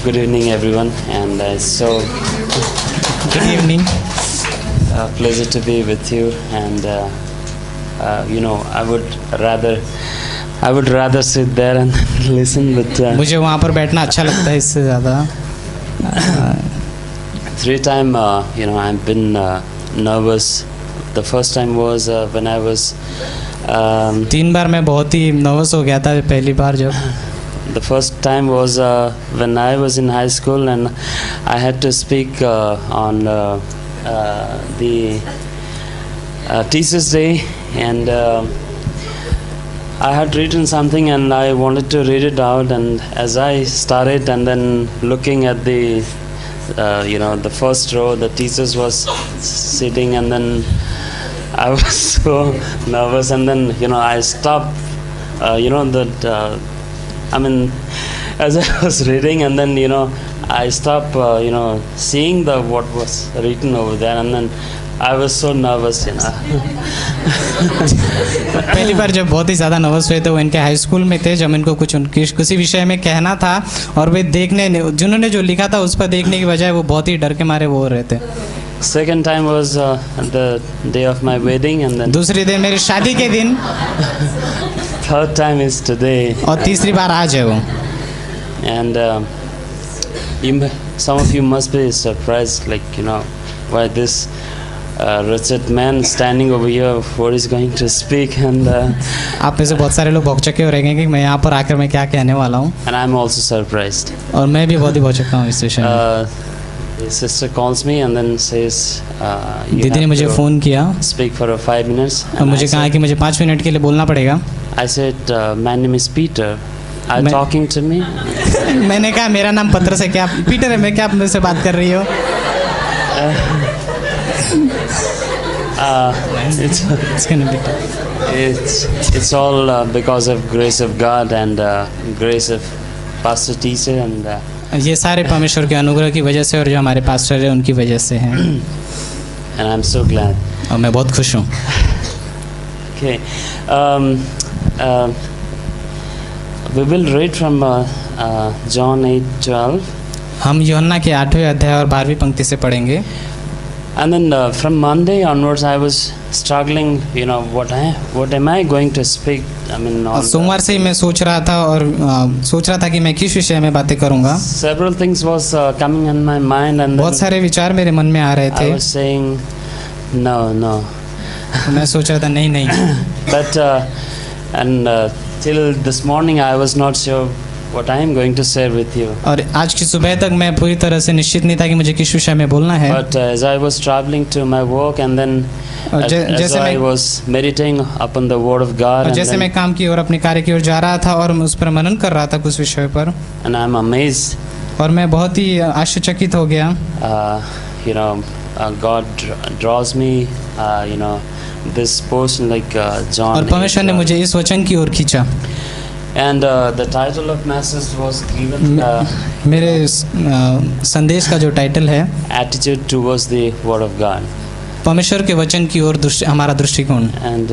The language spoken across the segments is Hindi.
Good evening, everyone, and it's so Good evening. pleasure to be with you. And I would rather sit there and listen, but मुझे वहाँ पर बैठना अच्छा लगता है इससे ज़्यादा. three time, I've been nervous. The first time was when I was. 3 बार मैं बहुत ही नर्वस हो गया था पहली बार जब. The first time was when I was in high school, and I had to speak on the Teachers' Day, and I had written something and I wanted to read it out. And as I started, and then looking at the the first row, the teachers was sitting, and then I was so nervous, and then I stopped. As I was reading, and then I stopped seeing what was written over there, and then I was so nervous. पहली बार जब बहुत ही ज़्यादा नर्वस हुए थे वो इनके हाई स्कूल में थे जब इनको किसी विषय में कहना था और वे जिन्होंने जो लिखा था उस पर देखने की बजाय वो बहुत ही डर के मारे वो हो रहे थे. Second time was the day of my wedding, and then दूसरे दिन मेरी शादी के दिन. third time is today. और तीसरी बार आज है वो. And some of you must be surprised, why this wretched man standing over here, what is going to speak, and आप में से बहुत सारे लोग भौचक्के हो रहेंगे कि मैं यहाँ पर आकर मैं क्या कहने वाला हूँ. and I'm also surprised. और मैं भी बहुत ही भौचक्का हूँ इस विषय में. The sister calls me and then says, you दीदी ने have मुझे to फ़ोन किया speak for 5 minutes. और And मुझे कहा कि मुझे 5 मिनट के लिए बोलना पड़ेगा. I said, my name is Peter. Are you talking to me? मैंने कहा मेरा नाम पत्रस है, क्या पीटर है, मैं क्या आप मुझसे बात कर रही हो. It's all because of grace of God and grace of pastor teacher, and ये सारे परमेश्वर के अनुग्रह की वजह से और जो हमारे पास्टर है उनकी वजह से हैं. and I'm so glad. और मैं बहुत खुश हूँ. Okay, we will read from John 8:12. हम यूहन्ना के 8वें अध्याय और 12वीं पंक्ति से पढ़ेंगे. And then from Monday onwards, I was struggling. What am I going to speak? सोमवार से ही मैं सोच रहा था कि मैं किस विषय में बातें करूंगा. Several things was coming in my mind, and बहुत सारे विचार मेरे मन में आ रहे थे. I was saying, no. मैं सोच रहा था नहीं. But till this morning, I was not sure what I am going to share with you. और आज की सुबह तक मैं पूरी तरह से निश्चित नहीं था कि मुझे किस विषय में बोलना है. But as I was traveling to my work, and then as I was meditating upon the word of God, और जैसे मैं काम की और अपने कार्य की ओर जा रहा था और मैं उस पर मनन कर रहा था कुछ विषय पर, and I'm amazed. और मैं बहुत ही आश्चर्यचकित हो गया. God draws me, this portion like John. और परमेश्वर ने मुझे इस वचन की ओर खींचा. And the title of message was given. मेरे संदेश का जो टाइटल है Attitude towards the word of God. परमेश्वर के वचन की ओर हमारा दृष्टिकोण. And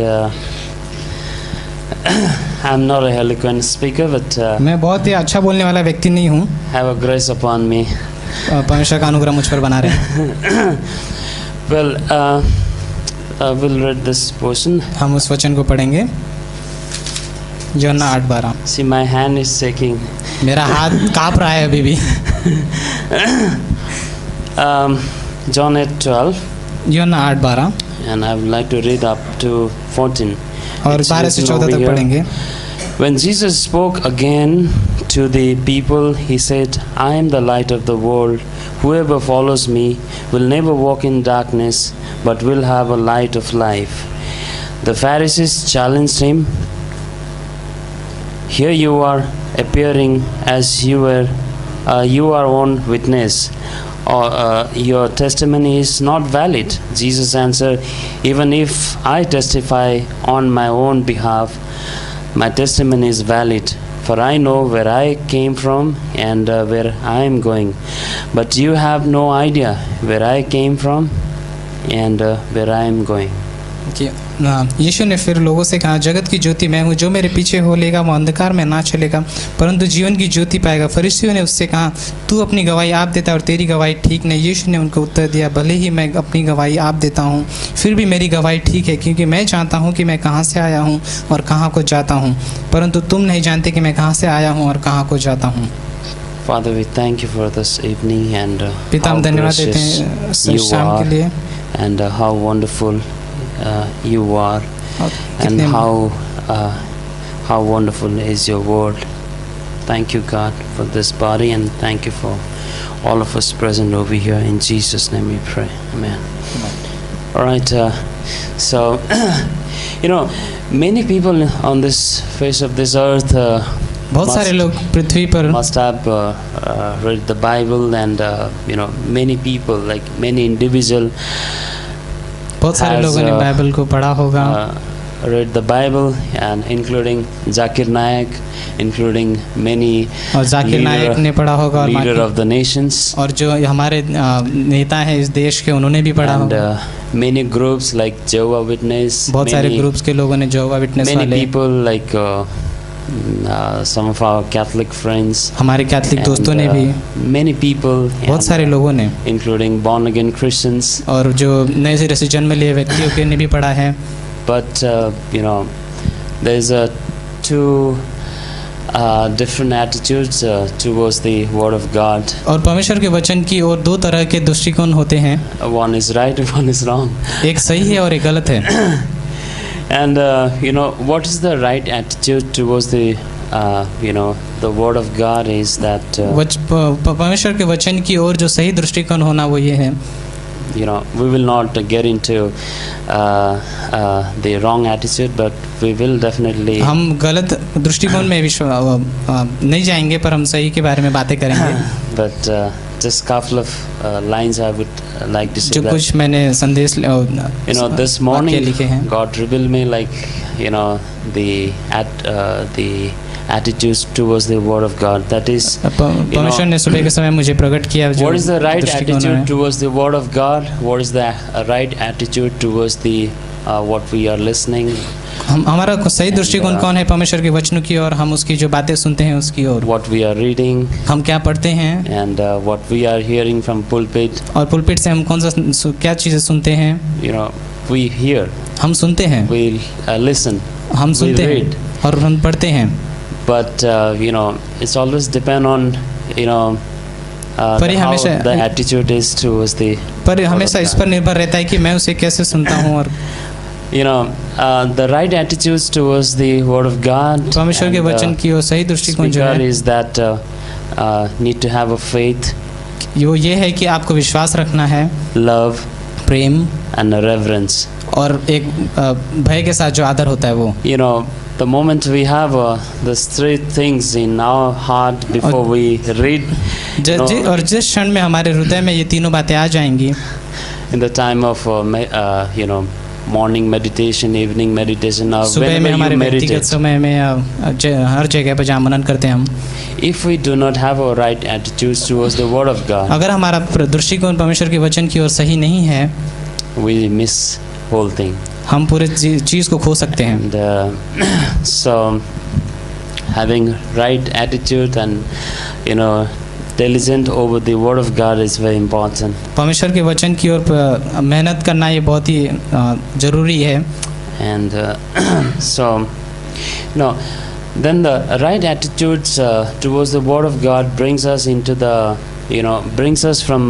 I'm not a eloquent speaker, but मैं बहुत ही अच्छा बोलने वाला व्यक्ति नहीं हूँ. have a grace upon me. परमेश्वर का अनुग्रह मुझ पर बना रहे. Well, we'll read this portion. हम उस वचन को पढ़ेंगे. यूहन्ना 8:12. See, my hand is shaking. मेरा हाथ काँप रहा है अभी भी. John 8:12. यूहन्ना 8:12. And I would like to read up to 14. और 12 से 14 तक पढ़ेंगे. When Jesus spoke again to the people, he said, I am the light of the world. Whoever follows me will never walk in darkness, but will have a light of life. The Pharisees challenged him. Here you are appearing as you are own witness, or your testimony is not valid. Jesus answered, even if I testify on my own behalf, my testimony is valid, for I know where I came from and where I am going. But you have no idea where I came from and where I am going. कि यीशु ने फिर लोगों से कहा, जगत की ज्योति मैं हूँ, जो मेरे पीछे हो लेगा वो अंधकार में ना चलेगा परंतु जीवन की ज्योति पाएगा। फरीसियों ने उससे कहा, तू अपनी गवाही आप देता और तेरी गवाही ठीक नहीं। यीशु ने उनको उत्तर दिया, भले ही मैं अपनी गवाही आप देता हूँ, फिर भी मेरी गवाही ठीक है, क्योंकि मैं जानता हूँ कि मैं कहाँ से आया हूँ और कहाँ को जाता हूँ, परंतु तुम नहीं जानते कि मैं कहाँ से आया हूँ और कहाँ को जाता हूँ। Father, we thank you for this evening and पिता, हम how धन्यवाद देते precious हैं इस you शाम के are लिए and how wonderful you are और and कितने how wonderful is your word. Thank you, God, for this body and thank you for all of us present over here. In Jesus' name we pray. Amen. All right. So, many people on this face of this earth बहुत सारे लोग पृथ्वी पर must have read the Bible and many people, like many individual, बहुत सारे has, लोगों ने बाइबल को पढ़ा होगा read the Bible and including Zakir Naik, including many और जाकिर नायक ने पढ़ा होगा और leader बाकी- of the nations और जो हमारे नेता हैं इस देश के उन्होंने भी पढ़ा and होगा। many groups like Jehovah Witness, बहुत सारे many, ग्रुप्स के लोगों ने जेहोवा विटनेस many वाले people like some of our Catholic friends हमारे कैथलिक and, दोस्तों ने भी many people बहुत and, सारे लोगों ने including born again Christians, और जो नए सिरे से जन्म लिए व्यक्तियों के ने भी पढ़ा है। but there's two different attitudes towards the Word of God. और परमेश्वर के वचन की ओर दो तरह के दृष्टिकोण होते हैं, One is right, one is wrong. एक सही है और एक गलत है। And what is the right attitude towards the the Word of God is that परमेश्वर के वचन की ओर जो सही दृष्टिकोण होना वो ये है, we will not get into the wrong attitude, but we will definitely हम गलत दृष्टिकोण में नहीं जाएंगे पर हम सही के बारे में बातें करेंगे। but just couple of lines I would like to say जो that कुछ मैंने संदेश this वाक्य morning लिखे हैं। God revealed me like the attitudes towards the Word of God, that is परमेश्वर ने सुबह के समय मुझे प्रकट किया जो what is the right दृष्टिकोण attitude है। towards the Word of God, what is the right attitude towards the what we are listening, हमारा सही दृष्टिकोण कौन है परमेश्वर के वचनों की और हम उसकी जो बातें सुनते हैं उसकी ओर, what we are reading हम क्या पढ़ते हैं and what we are hearing from pulpit. और पुलपिट से हम कौन सा क्या चीज़ें सुनते हैं। We hear, हम सुनते हैं, we listen, हम we सुनते read, हैं और हम पढ़ते हैं, but it's always depend on पर ये how हमेशा the attitude is towards the पर Word of हमेशा इस God. पर निर्भर रहता है कि मैं उसे कैसे सुनता हूँ। और The right attitudes towards the Word of God परमेश्वर के and, वचन की ओर सही दृष्टिकोण जो speaker है is that need to have a faith, वो ये है कि आपको विश्वास रखना है, love Prem and a reverence. और एक भय के साथ जो आदर होता है वो। The moment we have these three things in our heart before we read, और जिस क्षण में हमारे हृदय में ये तीनों बातें आ जाएंगी, in the time of morning meditation, evening meditation, or सुबह में whenever हमारे you व्यक्तिगत meditate, समय में हर जगह पर जहाँ मनन करते हैं हम, if we do not have a right attitude towards the Word of God, अगर हमारा दृष्टिकोण परमेश्वर के वचन की ओर सही नहीं है, we miss whole thing. हम पूरे चीज़ को खो सकते हैं। And so having right attitude and diligent over the Word of God is very important. परमेश्वर के वचन की ओर मेहनत करना ये बहुत ही ज़रूरी है। And so then the right attitudes towards the Word of God brings us into the brings us from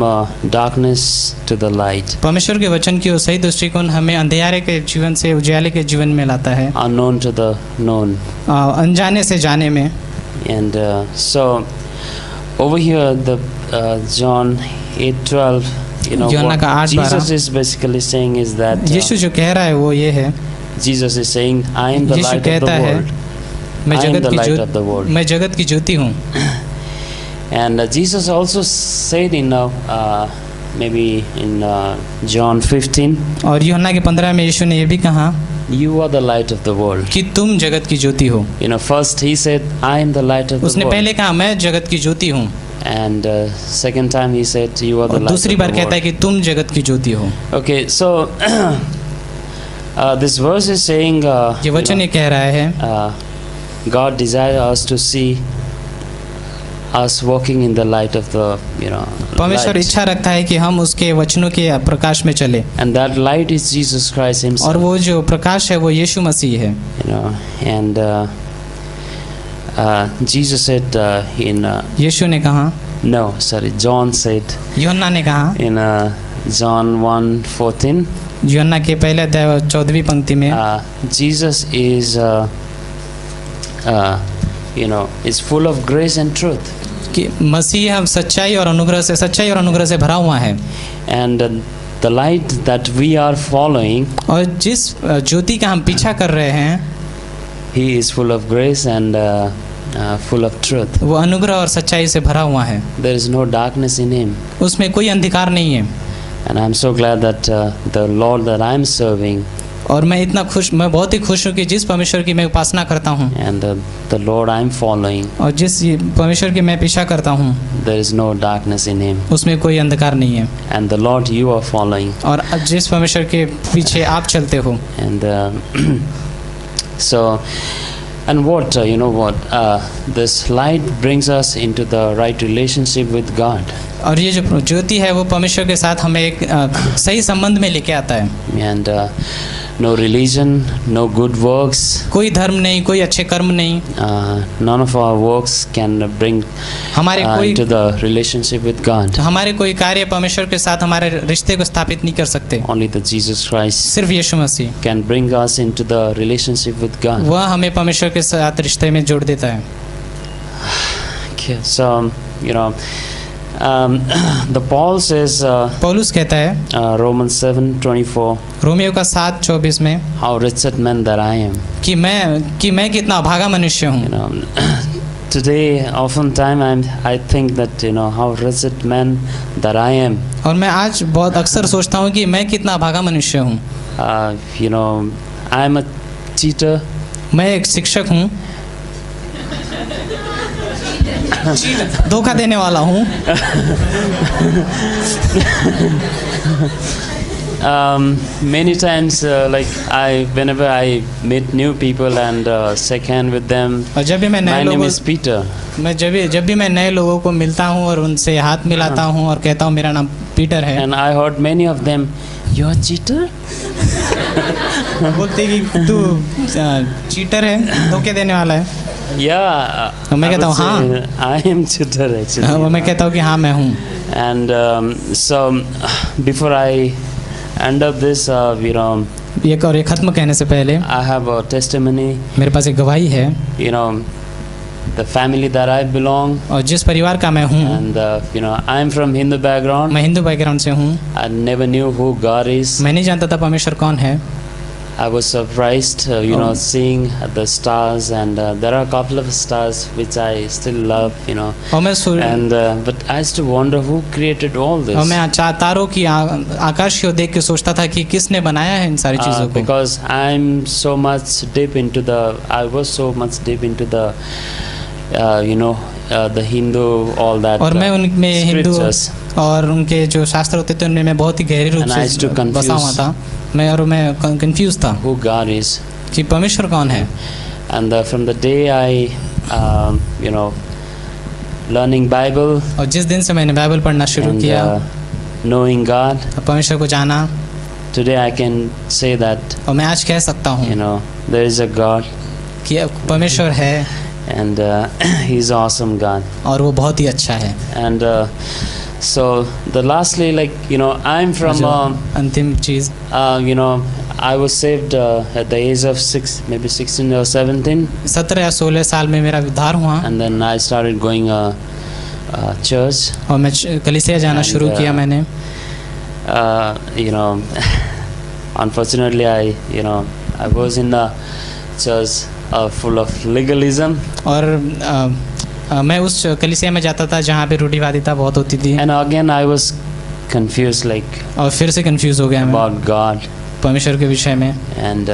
darkness to the light, परमेश्वर के वचन की ओर सही दृष्टिकोण हमें अंधेरे के जीवन से उजाले के जीवन में लाता है, unknown to the known. अनजाने से जाने में। And so over here the John 8:12, यूहन्ना का what 8:12 Jesus is basically saying is that यीशु जो कह रहा है वो ये है, Jesus is saying, I am the Yeshu light of the कहता है world. मैं I am जगत the की light of the world. मैं जगत की ज्योति हूँ। And Jesus also said in maybe in John 15, और यूहन्ना के 15 में यीशु ने ये भी कहा you are the light of the world. कि तुम जगत की ज्योति हो। First he said, I am the light of the उसने world. पहले कहा मैं जगत की ज्योति हूँ, And second time he said, you are the और light of दूसरी the बार कहता है world. कि तुम जगत की ज्योति हो। Okay, so This verse is saying, ये वचन ये कह रहा है God desires us to see us walking in the light of the, परमेश्वर light. इच्छा रखता है कि हम उसके वचनों के प्रकाश में चले, And that light is Jesus Christ और himself. वो जो प्रकाश है वो यीशु मसीह है। And Jesus said in यीशु ने कहा, John said यूहन्ना ने कहा, in John 1:14, यूहन्ना के पहले अध्याय 14वीं पंक्ति में, Jesus is is full of grace and truth. कि मसीह हम सच्चाई और अनुग्रह से भरा हुआ है। And the light that we are following, और जिस ज्योति का हम पीछा कर रहे हैं, he is full of grace and full of truth. वो अनुग्रह और सच्चाई से भरा हुआ है, There is no darkness in him. उसमें कोई अंधकार नहीं है। And I'm so glad that the Lord that I'm serving, और मैं बहुत ही खुश हूँ कि जिस परमेश्वर की मैं उपासना करता हूँ and the Lord I'm following, और जिस परमेश्वर की मैं पीछा करता हूँ, there is no darkness in him. उसमें कोई अंधकार नहीं है। And the Lord you are following, और जिस परमेश्वर के पीछे आप चलते हो, and so, and what this light brings us into the right relationship with God. और ये जो ज्योति है वो परमेश्वर के साथ हमें एक सही संबंध में लेके आता है। And no religion, no good works, कोई धर्म नहीं, कोई अच्छे कर्म नहीं, none of our works can bring हमारे कोई into the relationship with God. हमारे कोई कार्य परमेश्वर के साथ हमारे रिश्ते को स्थापित नहीं कर सकते। Only the Jesus Christ सिर्फ यीशु मसीह can bring us into the relationship with God. वह हमें परमेश्वर के साथ रिश्ते में जोड़ देता है। Okay, so the Paul says, पौलुस कहता है Romans 7:24, रोमियो का 7:24 में, how wretched man that I am. कि मैं कितना अभागा मनुष्य हूँ। Today, oftentimes I think that how wretched man that I am. और मैं आज बहुत अक्सर सोचता हूँ कि मैं कितना अभागा मनुष्य हूँ। I am a cheater. मैं एक शिक्षक हूँ, धोखा देने वाला हूँ। Many times, whenever I meet new people and shake hand with them, और जब भी मैं my नए name लोगों is Peter. जब भी मैं नए लोगों को मिलता हूँ और उनसे हाथ मिलाता हूँ और कहता हूँ मेरा नाम पीटर है, And I heard many of them, you are cheater? बोलते कि तू चीटर है, धोखे देने वाला है। Yeah, तो मैं कहता हूँ हाँ, I am cheater actually. वो मैं कहता हूँ कि हाँ मैं हूँ। And so before I end up this, ये खत्म कहने से पहले I have a testimony. मेरे पास एक गवाही है। The family that I belong, और जिस परिवार का मैं हूँ, and I'm from Hindu background. मैं हिंदू बैकग्राउंड से हूँ। I never knew who God is. मैं नहीं जानता था परमेश्वर कौन है। I was surprised, seeing the stars, and there are a couple of stars which I still love, और मैं and but I used to wonder who created all this. और मैं तारों की आकाश को देख के सोचता था कि किसने बनाया है इन सारी चीज़ों को। Because I was so much deep into the the Hindu, all that. और मैं उनमें हिंदू scriptures. और उनके जो शास्त्र होते थे उनमें मैं बहुत ही गहरे रूप And I used से to confuse बसा हुआ था। मैं कंफ्यूज था who God is. कि परमेश्वर कौन है। And from the day I learning Bible, और जिस दिन से मैंने बाइबल पढ़ना शुरू and किया, knowing God, और परमेश्वर को जाना, today I can say that और मैं आज कह सकता हूँ there is a God, कि परमेश्वर है, and He's awesome God. और वो बहुत ही अच्छा है। And so the lastly, I'm from अंतिम चीज़, I was saved at the age of 16 or 17, 17 या 16 साल में मेरा उद्धार हुआ, and then I started going church. और मैं कलीसिया जाना शुरू किया मैंने। Unfortunately, I was in a church full of legalism. और मैं उस कलीसिया में जाता था जहाँ पे रूढ़िवादिता बहुत होती थी। And again I was confused, और फिर से कंफ्यूज हो गया मैं about God. परमेश्वर के विषय में। And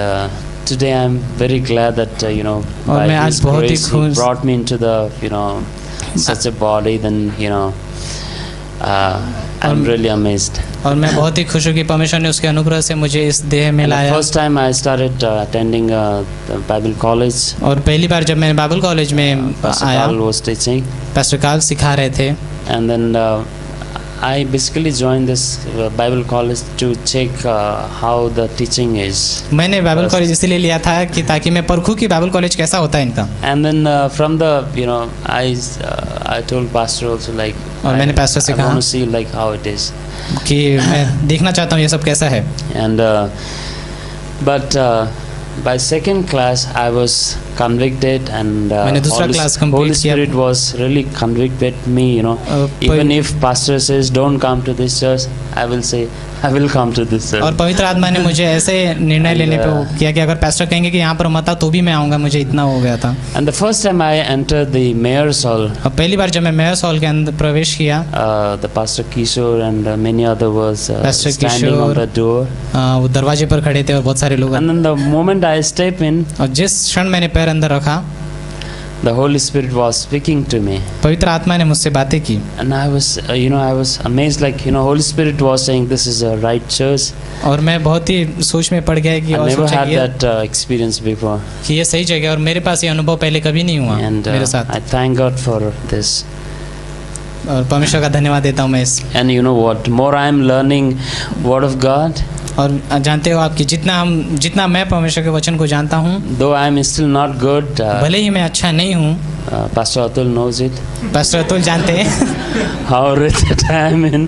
today I'm very glad that और by मैं आज His बहुत ही grace He खुश, brought me into the such a body. Then I'm really amazed. और मैं बहुत ही खुश हूँ कि परमेश्वर ने उसके अनुग्रह से मुझे इस देह में And the लाया। first time I started attending the Bible college, और पहली बार जब मैं बाइबल कॉलेज में Pastor आया, Carl was teaching, pastor Carl सिखा रहे थे। and then I basically joined this Bible college to check how the teaching is. मैंने बाइबल कॉलेज इसलिए लिया था कि ताकि मैं परखूं कि बाइबल कॉलेज कैसा होता है इनका। And then from the I told pastor also like और मैंने pastor से I कहा want to see like how it is. कि मैं देखना चाहता हूँ ये सब कैसा है। And but by second class I was convicted, and मैंने दूसरा class complete Holy किया। Spirit was really convicted me, even if pastor says don't come to this church, I will say I will come to this church. और पवित्र आत्मा ने मुझे ऐसे निर्णय लेने पे वो किया कि अगर पास्टर कहेंगे कि यहाँ पर मत आओ तो भी मैं आऊँगा, मुझे इतना हो गया था। And the first time I entered the mayor's hall, और पहली बार जब मैं मेयर्स हॉल के अंदर प्रवेश किया, the pastor Kishore and many other was Pastor standing on Kishore, the door. वो दरवाजे पर खड़े थे और बहुत सारे लोग। And then the moment I step in, और जिस क्षण मैंने पैर अंदर रखा, the Holy Spirit was speaking to me. पवित्र आत्मा ने मुझसे बातें की। And I was, I was amazed, like, Holy Spirit was saying this is a right church. और मैं बहुत ही सोच में पड़ गया कि I और never सोचा had कि that experience before. कि ये सही जगह है, और मेरे पास ये अनुभव पहले कभी नहीं हुआ And मेरे साथ। I thank God for this. और परमेश्वर का धन्यवाद देता हूँ मैं इस। And you know what? More I am learning Word of God, और जानते हो आप कि जितना मैं परमेश्वर के वचन को जानता हूँ, though I am still not good, भले ही मैं अच्छा नहीं हूँ, Pastor Atul knows it, pastor Atul जानते हैं how wretched I am in.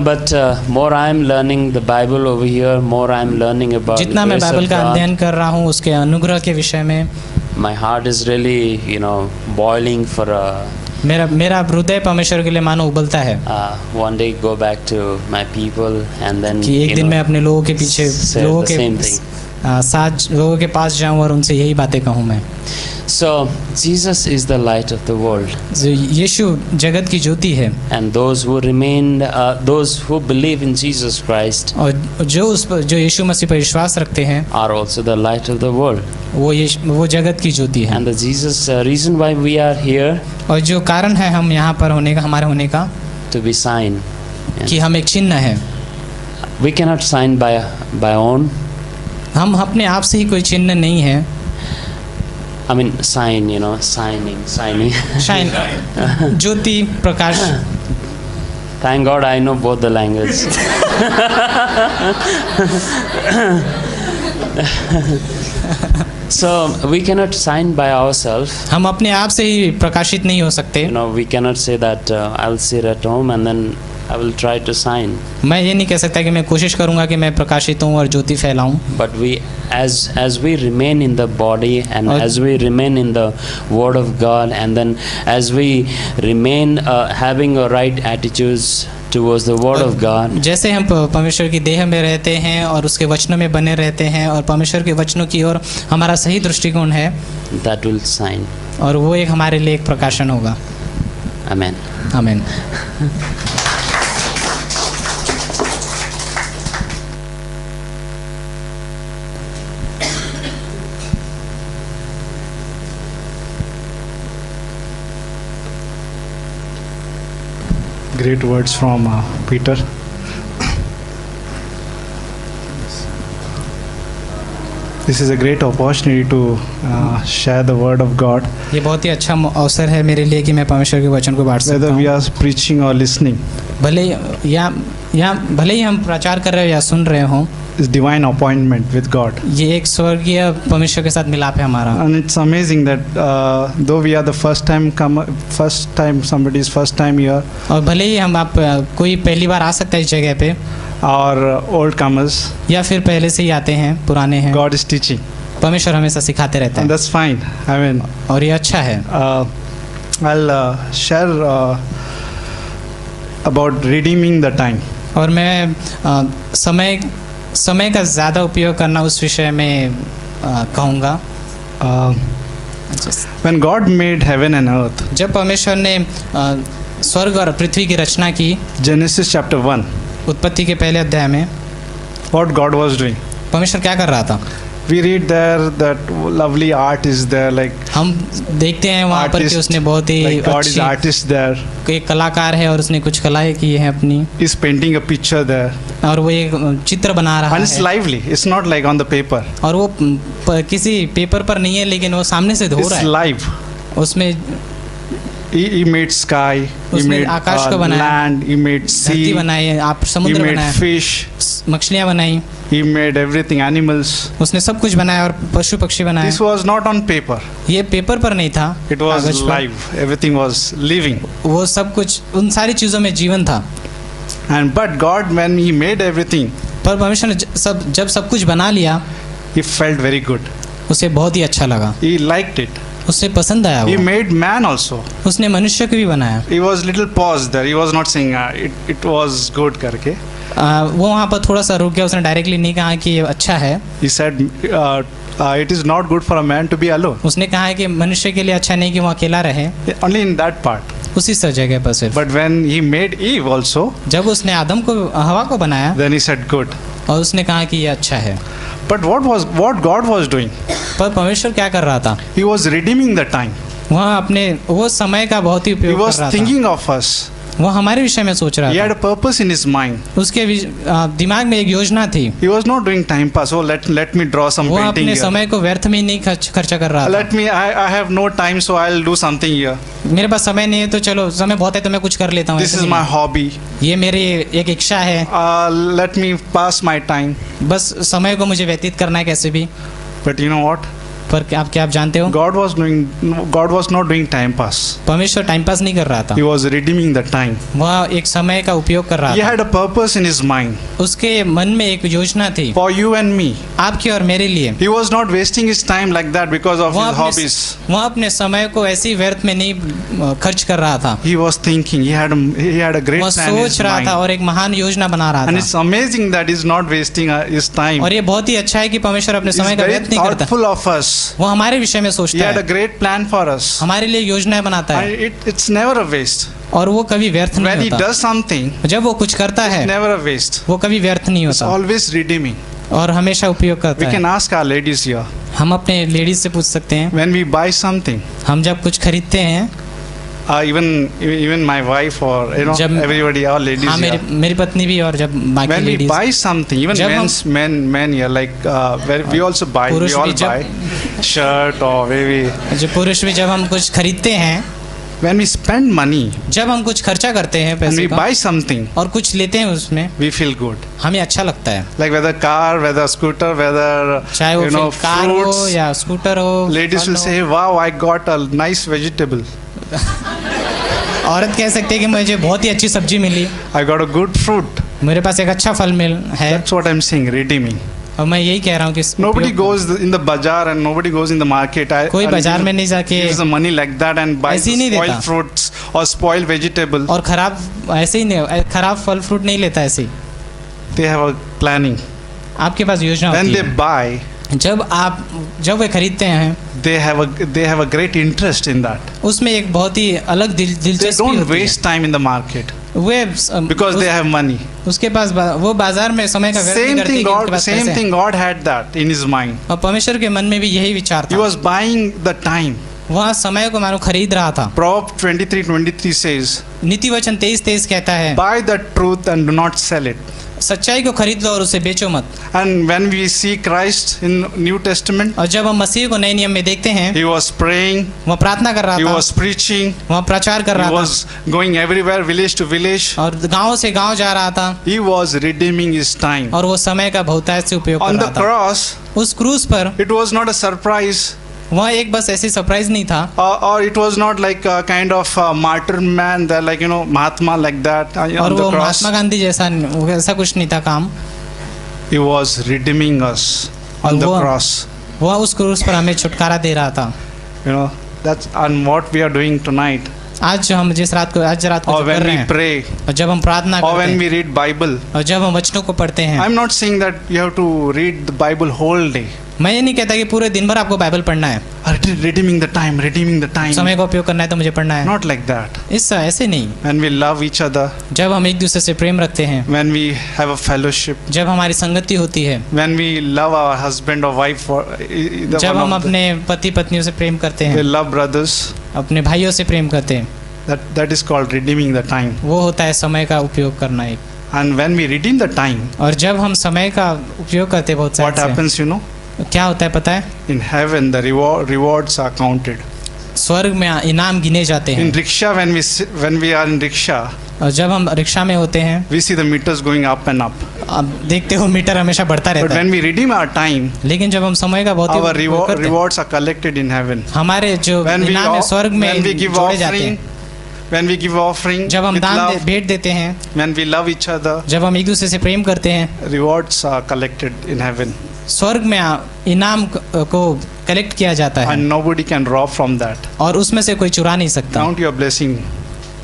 But more I am learning the Bible over here, more I am learning about the जितना मैं grace बाइबल of का God. अध्ययन कर रहा हूँ उसके अनुग्रह के विषय में, My heart is really, boiling for मेरा हृदय परमेश्वर के लिए मानो उबलता है one day go back to my people and then कि एक दिन मैं अपने लोगों के पीछे say लोगों the के same thing. साथ लोगों के पास जाऊं और उनसे यही बातें कहूं मैं। So Jesus is the light of the world, जो यीशु जगत की ज्योति है, and those who believe in Jesus Christ और जो यीशु मसीह पर विश्वास रखते हैं are also the light of the world. वो जगत की ज्योति है। And the reason why we are here, और जो कारण है हम यहाँ पर होने का, हमारे होने का, to be sign. कि हम एक चिन्ह है। We cannot sign by own. हम अपने आप से ही कोई चिन्ह नहीं है। I mean sign, signing. Shine, Jyoti, Prakash. Thank God I know both the language. So we cannot sign by ourselves. हम अपने आप से ही प्रकाशित नहीं हो सकते। We cannot say that I'll sit at home and then I will try to sign. मैं ये नहीं कह सकता कि मैं कोशिश करूंगा कि मैं प्रकाशित हूँ और ज्योति फैलाऊं। But as we remain in the body and as we remain in the Word of God, and then as we remain having a right attitudes towards the Word of God, जैसे हम परमेश्वर की देह में रहते हैं और उसके वचनों में बने रहते हैं और परमेश्वर के वचनों की ओर हमारा सही दृष्टिकोण है, that will sign. और वो एक हमारे लिए एक प्रकाशन होगा। Amen. आमीन। Great words from Peter. This is a great opportunity to share the word of God. ये बहुत ही अच्छा अवसर है मेरे लिए कि मैं परमेश्वर के वचन को बांट सकता Whether we हूँ। are preaching or listening, भले ही हम प्रचार कर रहे हो या सुन रहे हो, is divine appointment with God. ये एक स्वर्गीय परमेश्वर के साथ मिलाप है हमारा। And it's amazing that though we are the first time somebody's first time here, और भले ही हम कोई पहली बार आ सकता है इस जगह पे, or old comers, या फिर पहले से ही आते हैं, पुराने हैं, God is teaching, परमेश्वर हमेशा सिखाते रहता and है, that's fine. I mean, और ये अच्छा है। I'll share about redeeming the time. और मैं समय का ज़्यादा उपयोग करना उस विषय में कहूँगा। When God made heaven and earth, जब परमेश्वर ने स्वर्ग और पृथ्वी की रचना की, Genesis chapter 1, उत्पत्ति के पहले अध्याय में, what God was doing? परमेश्वर क्या कर रहा था? We read there that lovely art is there, like हम देखते हैं वहाँ पर कि artist, उसने बहुत ही like God is अच्छी artist there. एक कलाकार है और उसने कुछ कलाएं की है अपनी, He's painting a picture there, और वो एक चित्र बना रहा and it's है, lively. It's not like on the paper. और वो किसी पेपर पर नहीं है, लेकिन वो सामने से धो It's रहा है। live. उसमें He made sky. He उसने made आकाश को बनाया, land. He made धरती sea. बनाई है, आप He समुद्र made बनाया, fish. मछलियाँ बनाई, He made everything. Animals. उसने सब कुछ बनाया और पशु पक्षी बनाए। This was not on paper. ये पेपर पर नहीं था, It was कागज पर। live. Everything was living. वो सब कुछ, उन सारी चीज़ों में जीवन था। And but God, when He made everything, पर परमेश्वर ने जब सब कुछ बना लिया, He felt very good. उसे बहुत ही अच्छा लगा, He liked it. उसे पसंद आया He वो। made man also. उसने मनुष्य को भी बनाया। He was little paused there. He was not saying it was good करके. वो वहाँ पर थोड़ा सा रुक गया, उसने डायरेक्टली नहीं कहा कि ये अच्छा है। He said it is not good for a man to be alone. उसने कहा है कि मनुष्य के लिए अच्छा नहीं कि वो अकेला रहे, Only in that part. उसी स जगह पर सिर्फ। But when He made Eve also, जब उसने आदम को, हवा को बनाया, then He said good. और उसने कहा कि ये अच्छा है। But what God was doing? पर परमेश्वर क्या कर रहा था? He was redeeming the time. वह अपने वो समय का बहुत ही He उपयोग कर was रहा था। thinking of us. वो हमारे विषय में सोच रहा He had था। a purpose in His mind. उसके दिमाग में एक योजना थी। He was not doing time pass. Oh, let me draw some वो painting अपने here. समय को व्यर्थ में नहीं खर्चा कर रहा था। Let me. I have no time, so I'll do something here. मेरे पास समय नहीं है तो चलो, समय बहुत है तो मैं कुछ कर लेता हूँ। This ऐसे is नहीं। my hobby. ये मेरी एक इच्छा है, Let me pass my time. बस समय को मुझे व्यतीत करना है कैसे भी। But you know what? पर आप जानते हो, God was not doing time pass. परमेश्वर टाइम पास नहीं कर रहा था, He was redeeming the time. वह एक समय का उपयोग कर रहा He था। had a purpose in His mind उसके मन में एक योजना थी for you and me. आपके और मेरे लिए। He was not wasting His time like that because of His hobbies. वह अपने समय को ऐसी व्यर्थ में नहीं खर्च कर रहा था। He was thinking. He had a great वह plan in His सोच रहा mind. था और एक महान योजना बना रहा And था। it's amazing that He's not wasting His time. और ये बहुत ही अच्छा है कि परमेश्वर अपने He's समय का very व्यर्थ नहीं करता। thoughtful of us. वो हमारे विषय में He सोचता had a है, great plan for us. हमारे लिए योजनाएं बनाता है, And it's never a waste. और वो कभी व्यर्थ When नहीं He होता। does something, जब वो कुछ करता है, never a waste. वो कभी व्यर्थ नहीं It's होता always redeeming. और हमेशा उपयोग We करता can है। ask our ladies here. हम अपने लेडीज से पूछ सकते हैं, When we buy something, हम जब कुछ खरीदते हैं, even my wife or जब- everybody, our ladies हाँ here. मेरी पत्नी भी और जब बाकी When we ladies, buy something, even जब हम- men here, like we also buy, we पुरुष all भी जब- buy shirt or maybe जो पुरुष भी जब हम कुछ खरीदते हैं, when we spend money जब हम कुछ खर्चा करते हैं and पैसे we का buy something, और कुछ लेते हैं उसमें, we feel good. हमें अच्छा लगता है। Like whether car, whether scooter, whether चाहे वो you कार हो fruits. या स्कूटर हो, Ladies फल will हो। say, "Wow, I got a nice vegetable. औरत कह सकती है कि मुझे बहुत ही अच्छी सब्जी मिली, I got a good fruit." मेरे पास एक अच्छा फल मिल है। That's what I'm saying, redeeming. और मैं यही कह रहा हूँ कि Nobody goes in the bazaar and nobody goes in the market. कोई and बाजार में नहीं जाके gives the money like that and buys ऐसे ही नहीं spoiled देता। fruits or spoiled vegetable. और खराब ऐसे ही नहीं, खराब फल फ्रूट नहीं लेता ऐसे ही। They have a planning. आपके पास योजना When होती they है। buy, जब वे खरीदते हैं, they have a great interest in that. उसमें एक बहुत ही अलग They दिलचस्पी don't होती है। waste time in the market way because they have money. उसके पास वो बाजार में समय का व्यर्थ नहीं Same करती thing कि उनके पास same पैसे हैं। thing God had that in His mind. और परमेश्वर के मन में भी यही विचार He था। was buying the time. वह समय को मानो खरीद रहा था। Proverbs 23:23 says, नीति वचन 23:23 कहता है, "Buy the truth and do not sell it." सच्चाई को खरीद लो और उसे बेचो मत। And when we see Christ in New Testament, और जब हम मसीह को नए नियम में देखते हैं, He was praying, वह प्रार्थना कर रहा He था, was preaching, वह प्रचार कर He रहा था was going everywhere, village to village. और गांव से गांव जा रहा था He was redeeming His time. और वो समय का बहुतायत से उपयोग कर On the रहा था। cross, उस क्रूज पर it was not a surprise, वह एक बस ऐसी सरप्राइज नहीं था, or it was not like a kind of martyr man, that like Mahatma like that और on the वो cross. महात्मा गांधी जैसा ऐसा कुछ नहीं था काम। He was redeeming us on और the वो- cross. वह उस क्रूज पर हमें छुटकारा दे रहा था। That's and what we are doing tonight. आज हम आज रात को Or जो कर when रहे we हैं, pray, और जब हम प्रार्थना or करते when हैं, we read Bible. और जब हम वचनों को पढ़ते हैं, I'm not saying that you have to read the Bible whole day. मैं ये नहीं कहता कि पूरे दिन भर आपको बाइबल पढ़ना है, redeeming the time. समय का उपयोग करना है तो मुझे पढ़ना है, Not like that. इस ऐसे नहीं। When we love each other, जब हम एक दूसरे से प्रेम रखते हैं, when we have a fellowship, जब हमारी संगति होती है, when we love our husband or wife, or जब हम अपने पति पत्नियों से प्रेम करते they हैं, love brothers, अपने भाइयों से प्रेम करते हैं, that is called redeeming the time. वो होता है समय का उपयोग करना एक। And when we redeem the time, और जब हम समय का उपयोग करते हैं बहुत what सारे happens, you know? क्या होता है पता है? In heaven, the rewards are counted. स्वर्ग में इनाम गिने जाते हैं। In rickshaw, when we are in rickshaw, और जब हम रिक्शा में होते हैं, we see the meters going up and up. आप देखते हो मीटर हमेशा बढ़ता But रहता है। when we redeem our time, लेकिन जब हम समय का बहुत our उपयोग करते हैं, rewards are collected in heaven. हमारे जो When we इनाम है स्वर्ग में when we give जोड़े जाते offering, हैं। when we give offering जब हम with दान love, भेंट देते हैं, when we love each other, जब हम एक दूसरे से प्रेम करते हैं, rewards are collected in heaven, स्वर्ग में इनाम को कलेक्ट किया जाता है and nobody can rob from that. और उसमें से कोई चुरा नहीं सकता। Count your blessing.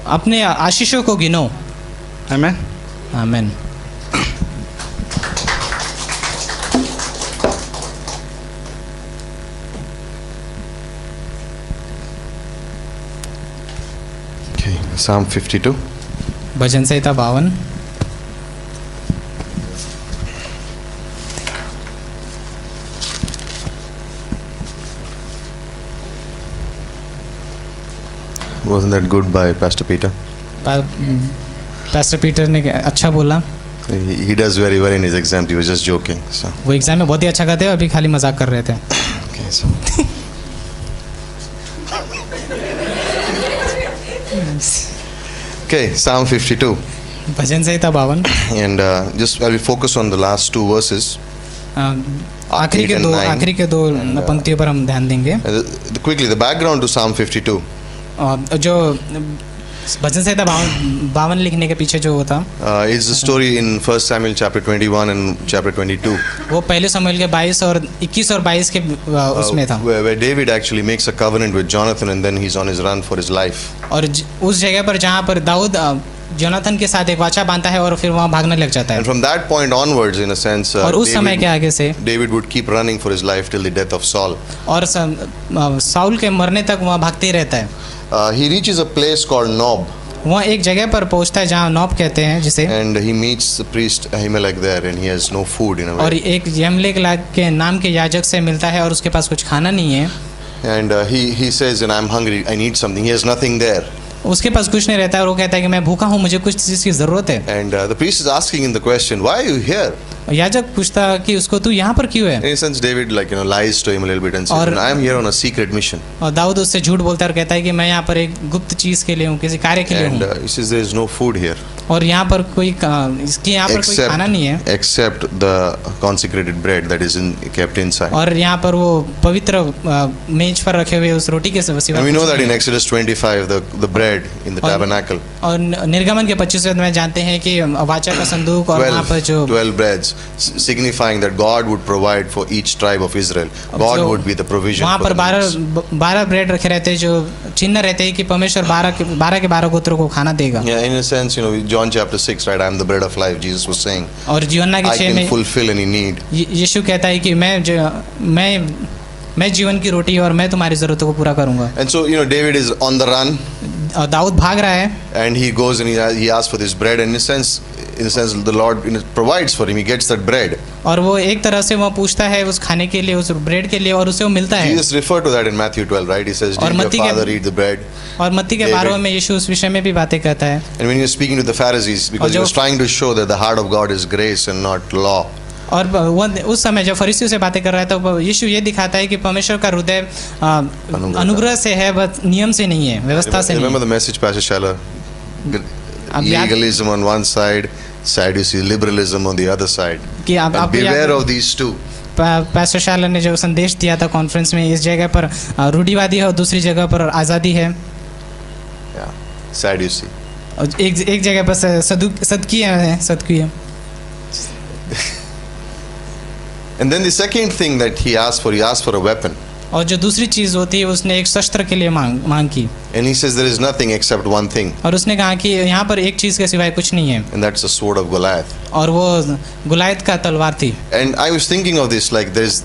अपने आशीषों को गिनो। Amen. आमीन। Okay, Psalm 52. Bhajan Samhita 52। Wasn't that good by Pastor Peter? Pastor Peter ने अच्छा बोला। He does very well in his exam. He was just joking. So, वो एग्जाम में बहुत ही अच्छा करते हैं, अभी खाली मजाक कर रहे थे। okay, so okay, Psalm 52, bhajan Samhita 52। and just I will focus on the last two verses. आखिरी 8 के and दो 9. आखिरी के दो पंक्तियों पर हम ध्यान देंगे। Quickly, the background to Psalm 52. जो भजन संहिता 52 लिखने के पीछे जो होता Is the story in 1 Samuel chapter 21 and chapter 22, वो पहले शमूएल के 22 और 21 और 22 के उसमें था। where David actually makes a covenant with Jonathan, and then he's on his run for his life. और उस जगह पर जहाँ पर दाऊद जोनाथन के साथ एक वाचा बांधता है और फिर वहाँ भागने लग जाता And है। from that point onwards, in a sense, और उस समय के आगे से David would keep running for his life till the death of Saul. और साउल के मरने तक वहाँ भागते ही रहता है। He reaches a place called Nob, वहाँ एक जगह पर पहुँचता है जहाँ नौब कहते हैं जिसे, and he meets the priest Ahimelech there, and he has no food in a और way. एक यमलेक के नाम के याजक से मिलता है और उसके पास कुछ खाना नहीं है। And he says, and I'm hungry, I need something. He has nothing there. उसके पास कुछ नहीं रहता है और वो कहता है कि मैं भूखा हूँ, मुझे कुछ चीज़ की ज़रूरत है। And the priest is asking him the question, why are you here? याजक पूछता कि उसको तू यहाँ पर क्यों है? In a sense, David lies to him a little bit and says, और- I am here on a secret mission. और दाऊद उससे झूठ बोलता है और कहता है कि मैं यहाँ पर एक गुप्त चीज़ के लिए हूँ, किसी कार्य के लिए And हूँ, he says, there is no food here और यहाँ पर इसकी यहाँ पर कोई खाना नहीं है, except the consecrated bread that is kept inside. और यहाँ पर वो पवित्र मेज पर रखे हुए उस रोटी के सिवा And we know कुछ that नहीं in है। Exodus 25, the bread in the और- tabernacle, और निर्गमन के 25 में जानते हैं कि वाचा का संदूक और वहाँ पर जो 12 breads, signifying that God would provide for each tribe of Israel. God जो would be the provision वहाँ for पर the needs. 12 ब्रेड रखे रहते हैं जो चिन्ह रहते हैं कि परमेश्वर 12 के 12 गोत्रों को खाना देगा। Yeah, in a sense, John chapter 6, right? I am the bread of life, Jesus was saying. और यूहन्ना के I 6 can में fulfill any need. यीशु कहता है कि मैं जीवन की रोटी और मैं तुम्हारी ज़रूरतों को पूरा करूँगा। And so, David is on the run, और दाऊद भाग रहा है and he goes and he asks for this bread, and in a sense, the Lord provides for him. He gets that bread. और वो एक तरह से वो पूछता है उस खाने के लिए, उस ब्रेड के लिए, और उसे वो मिलता है। Jesus referred to that in Matthew 12, right? He says, और did your मत्ती के- father eat the bread? और मत्ती के David. 12 में यीशु उस विषय में भी बातें कहता है। And when he was speaking to the Pharisees, because he जो- was trying to show that the heart of God is grace and not law. और वो उस समय जब फरीसियों से बातें कर रहा है तो यीशु ये दिखाता है कि परमेश्वर का हृदय अनुग्रह से है, बस नियम से नहीं है, व्यवस्था से नहीं Remember है। the message, Pastor Shala? अब याद- Legalism on one side, Sadducee liberalism on the other side. कि And आपको beware याद- of these two. पास्टर शाला ने जो संदेश दिया था कॉन्फ्रेंस में, इस जगह पर रूढ़िवादी है और दूसरी जगह पर आज़ादी है, Yeah, Sadducee. और एक जगह पर सदकी है। And then the second thing that he asked for a weapon. और जो दूसरी चीज़ होती है उसने एक शस्त्र के लिए मांग की। And he says there is nothing except one thing, और उसने कहा कि यहाँ पर एक चीज़ के सिवाय कुछ नहीं है, and that's the sword of Goliath. और वो गुलायत का तलवार थी. And I was thinking of this, like there's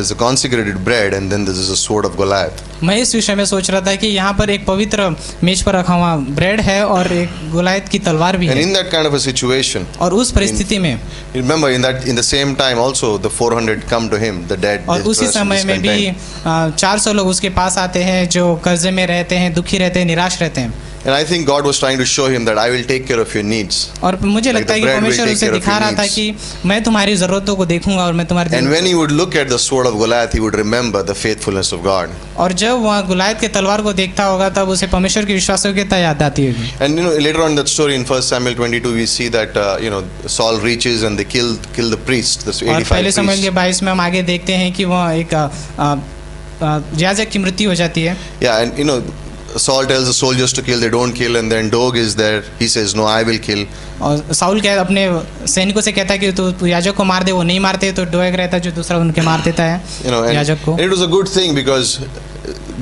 the consecrated bread, and then there's a sword of Goliath. मैं इस विषय में सोच रहा था कि यहाँ पर एक पवित्र मेज पर रखा हुआ ब्रेड है और एक गुलायत की तलवार भी And है. in that kind of a situation, और उस परिस्थिति में, remember in the same time also the 400 come to him, the dead, और उसी distressed, समय में भी discontent. 400 लोग उसके पास आते हैं जो कर्जे में रहते हैं, दुखी रहते हैं, निराश रहते हैं. And I think God was trying to show him that I will take care of your needs. और मुझे Like लगता है the कि bread will परमेश्वर take उसे care of दिखा your रहा था needs. कि मैं तुम्हारी ज़रूरतों को देखूंगा और मैं तुम्हारी And when he would look at the sword of Goliath, he would remember the faithfulness of God. और जब वह गुलायत के तलवार को देखता होगा तब उसे परमेश्वर की विश्वासयोग्यता याद आती होगी. And later on in that story in 1 Samuel 22, we see that Saul reaches and they kill the priest, the और 85 पहले समूएल के priests. 22 में हम आगे देखते हैं कि वह एक याजक की मृत्यु हो जाती है. Yeah, and Saul tells the soldiers to kill, they don't kill, and then Dog is there. He says, "No, I will kill." और साउल क्या अपने सैनिकों से कहता है कि तू याजक को मार दे, वो नहीं मारते तो डोएग रहता है जो दूसरा उनके मार देता है And याजक को. it was a good thing because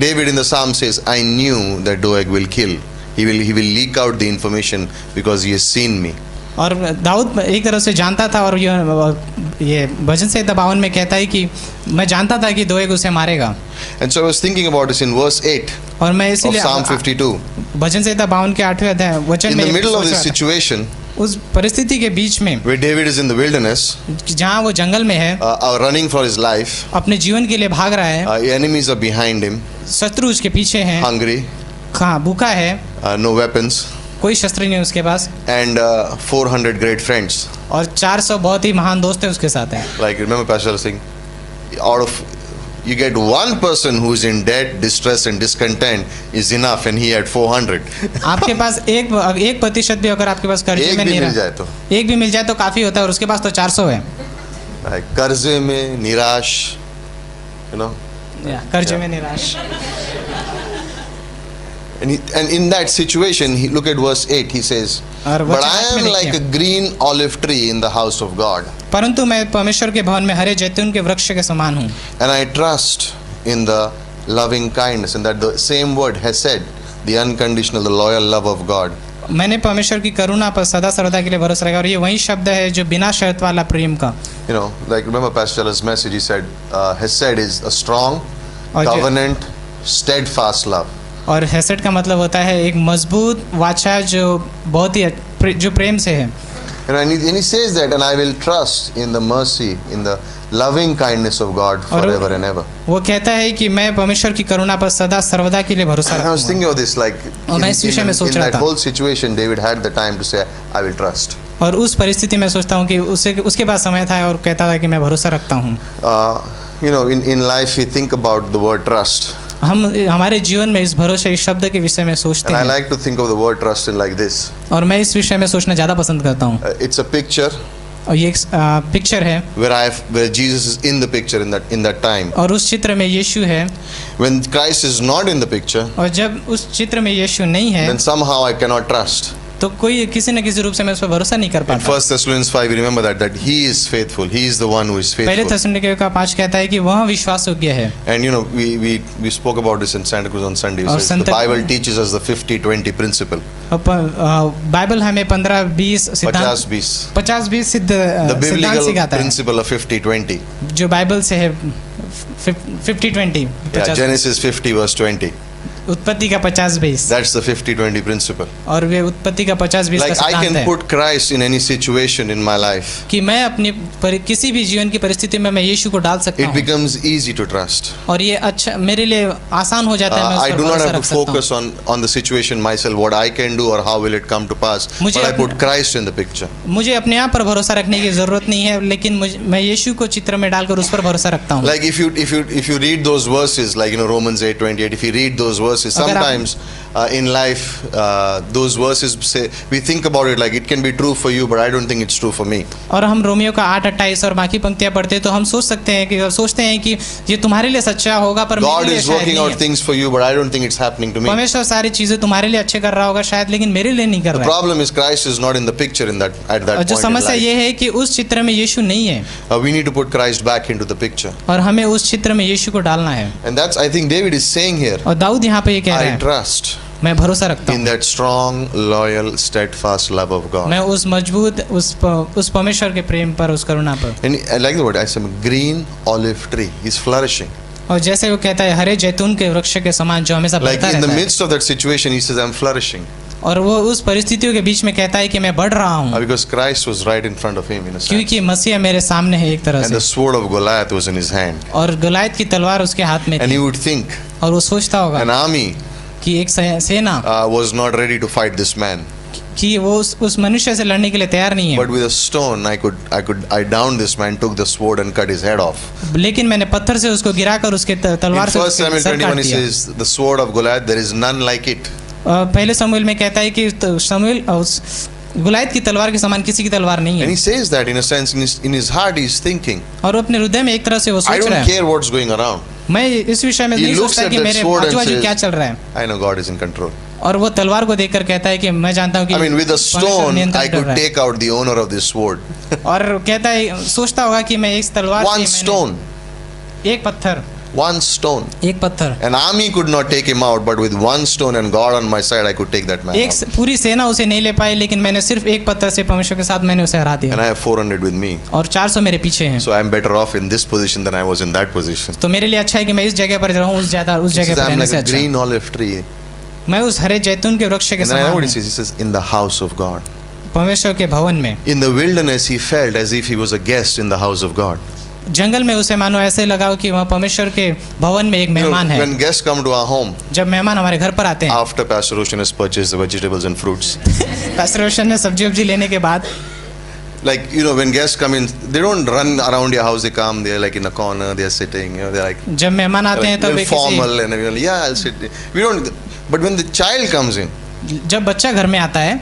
David in the psalm says, "I knew that Doeg will kill. He will leak out the information because he has seen me." और दाऊद एक तरह से जानता था और ये भजन संहिता 52 में कहता है कि मैं जानता था कि डोएग उसे मारेगा. And so I was thinking about this in verse 8 और मैं of इसीलिए Psalm 52. भजन संहिता 52 के 8वें अध्याय वचन In में the middle of सोच this रहा था. situation, उस परिस्थिति के बीच में where David is in the wilderness, जहाँ वो जंगल में है, running for his life, अपने जीवन के लिए भाग रहा है, enemies are behind him, शत्रु उसके पीछे हैं, hungry, कहाँ भूखा है, no weapons, कोई शस्त्र नहीं है उसके पास, and 400 great friends. और 400 बहुत ही महान दोस्त हैं उसके साथ हैं. Like remember Pastor was saying, out of you get one person who's in debt, distress, and discontent is enough, and he had 400. आपके पास एक प्रतिशत भी अगर आपके पास कर्जे एक में भी नहीं मिल रहा, जाए तो एक भी मिल जाए तो काफी होता है और उसके पास तो 400 है. like, कर्जे में निराश, कर्जे में निराश. and in that situation, look at verse 8. He says, और "But वचन I 8 में am like देखिए, a green olive tree in the house of God, परंतु मैं परमेश्वर के भवन में हरे जैतून के वृक्ष के समान हूँ. and I trust in the loving kindness." And that the same word has said, the unconditional, the loyal love of God. मैंने परमेश्वर की करुणा पर सदा सर्वदा के लिए भरोसा रखा और ये वही शब्द है जो बिना शर्त वाला प्रेम का. Like remember Pastor Challa's message, he said, Hesed is a strong, और जो- covenant, steadfast love. और हेसेड का मतलब होता है एक मजबूत वाचा जो बहुत ही जो प्रेम से है. And he says that, and I will trust in the mercy, in the loving kindness of God forever and ever. वो कहता है कि मैं परमेश्वर की करुणा पर सदा सर्वदा के लिए भरोसा And I was रखूंगा. thinking of this, like और मैं इस विषय में सोच in रहा that था. whole situation, David had the time to say, "I will trust." और उस परिस्थिति में सोचता हूँ कि उसके पास समय था और कहता था कि मैं भरोसा रखता हूँ. In life, we think about the word trust, हम हमारे जीवन में इस भरोसे इस शब्द के विषय में सोचते and I हैं like to think of the word trust in like this. और मैं इस विषय में सोचना ज़्यादा पसंद करता हूँ. It's a picture और ये एक पिक्चर है where Jesus is in the picture in that time. और उस चित्र में यीशु है. When Christ is not in the picture, और जब उस चित्र में यीशु नहीं है then somehow I cannot trust. तो कोई किसी न किसी रूप से मैं उस पर भरोसा नहीं कर In पाता. 1 Thessalonians 5, we remember that He is faithful. He is the one who is पहले faithful. थिस्सलुनीके का 5 कहता है कि वह विश्वास योग्य है. And we spoke about this in Santa Cruz on Sunday. और It says the Santa- Bible teaches us the 50-20 principle. Bible हमें 15-20 सिद्धांत 50-20. 50-20 The सिद्धांत biblical सिखाता है principle of 50-20. जो बाइबल से है. 50-20 Yeah, Genesis 50 verse 20. उत्पत्ति का 50-20 That's the 50-20 principle. और वे उत्पत्ति का 50-20 का Like I सिद्धांत can है put Christ in any situation in my life. कि मैं अपनी किसी भी जीवन की परिस्थिति में मैं यीशु को डाल सकता It हूँ becomes easy to trust. और ये अच्छा मेरे लिए आसान हो जाता है. मैं उस I पर do not भरोसा have रख to सकता हूँ. focus on the situation myself, what I can do or how will it come to pass. But मुझे I अपने- put Christ in the picture. मुझे अपने आप पर भरोसा रखने की जरूरत नहीं है लेकिन मैं यीशु को चित्र में डालकर उस पर भरोसा रखता हूँ. Like if you read those verses, like Romans 8:28, if you read those verses, अगर आप- sometimes in life, those verses say, we think about it like it can be true for you, but I don't think it's true for me. और हम रोमियो का 8:28 और बाकी पंक्तियां पढ़ते हैं तो हम सोचते हैं कि ये तुम्हारे लिए सच्चा होगा पर God मेरे लिए is शायद working नहीं out है। things for you, but I don't think it's happening to me. परमेश्वर सारी चीजें तुम्हारे लिए अच्छे कर रहा होगा शायद, लेकिन मेरे लिए नहीं कर The रहा है। problem is Christ is not in the picture in that at that और जो point in समस्या life. ये है कि उस चित्र में यीशु नहीं है We need to put Christ back into the picture, और हमें उस चित्र में यीशु को डालना है। and that's I think David is saying here. और दाऊद यहाँ पे ये कह रहा I है, trust मैं भरोसा रखता in हूँ, that strong, loyal, steadfast love of God. मैं उस मजबूत उस परमेश्वर के प्रेम पर, उस करुणा पर। And I like the word. I said green olive tree. He's flourishing. और जैसे वो कहता है हरे जैतून के वृक्ष के समान जो हमेशा Like बढ़ता in the रहता है, midst of that situation, he says, "I'm flourishing," और वो उस परिस्थितियों के बीच में कहता है कि मैं बढ़ रहा हूँ because Christ was right in front of him in a sense. क्योंकि मसीह मेरे सामने है एक तरह And the से, sword of Goliath was in his hand. और गलायत की तलवार उसके हाथ में And थी। he would think और वो सोचता होगा an army कि एक सेना was not ready to fight this man. कि वो उस मनुष्य से लड़ने के लिए तैयार नहीं है, But with a stone, I downed this man, took the sword and cut his head off. लेकिन मैंने पत्थर से उसको गिराकर उसके In तलवार से 1 उसके Samuel सर 21, काट he दिया। says, "The sword of Goliath, there is none like it." पहले समूएल में कहता है कि समूएल उस गुलायत की तलवार के समान किसी की तलवार नहीं And है, he says that in a sense, in his heart, he's thinking, और अपने हृदय में एक तरह से वो "I सोच रहा don't है, care what's going around. मैं इस विषय में He नहीं looks सोचता at कि that मेरे sword and आजू बाजू says, क्या चल रहा है, I know God is in control." और वो तलवार को देखकर कहता है कि मैं जानता हूँ कि I mean, with a परमेश्वर stone, नियंत्रण I कर could रहा है। take out the owner of this sword. और कहता है, सोचता होगा कि मैं इस तलवार से One मैंने stone, एक पत्थर, one stone. एक पत्थर, An army could not take him out, but with one stone and God on my side, I could take that man एक out. पूरी सेना उसे नहीं ले पाई, लेकिन मैंने सिर्फ एक पत्थर से परमेश्वर के साथ मैंने उसे हरा And दिया, I have 400 with me. और 400 मेरे पीछे हैं। So I'm better off in this position than I was in that position. तो मेरे लिए अच्छा है कि मैं इस जगह पर रहूं, उस He जगह says, पर I'm रहने like से a अच्छा, green olive tree. मैं उस हरे जैतून के वृक्ष के And then I know समान what he हूं, says. He says, in the house of God. परमेश्वर के भवन में। In the wilderness, he felt as if he was a guest in the house of God. जंगल में उसे मानो ऐसे लगा कि वह परमेश्वर के भवन में एक You know, मेहमान है। when guests come to our home, जब मेहमान हमारे घर पर आते हैं, after Pastor Roshan has purchased the vegetables and fruits, pastor Roshan ने सब्जी वब्जी लेने के बाद, like, you know, when guests come in, they don't run around your house. They come, they're like in a corner, they're sitting, you know, they're like, जब मेहमान आते हैं like तब little वे किसी, formal and everything. Yeah, I'll sit there. We don't. But when the child comes in, जब बच्चा घर में आता है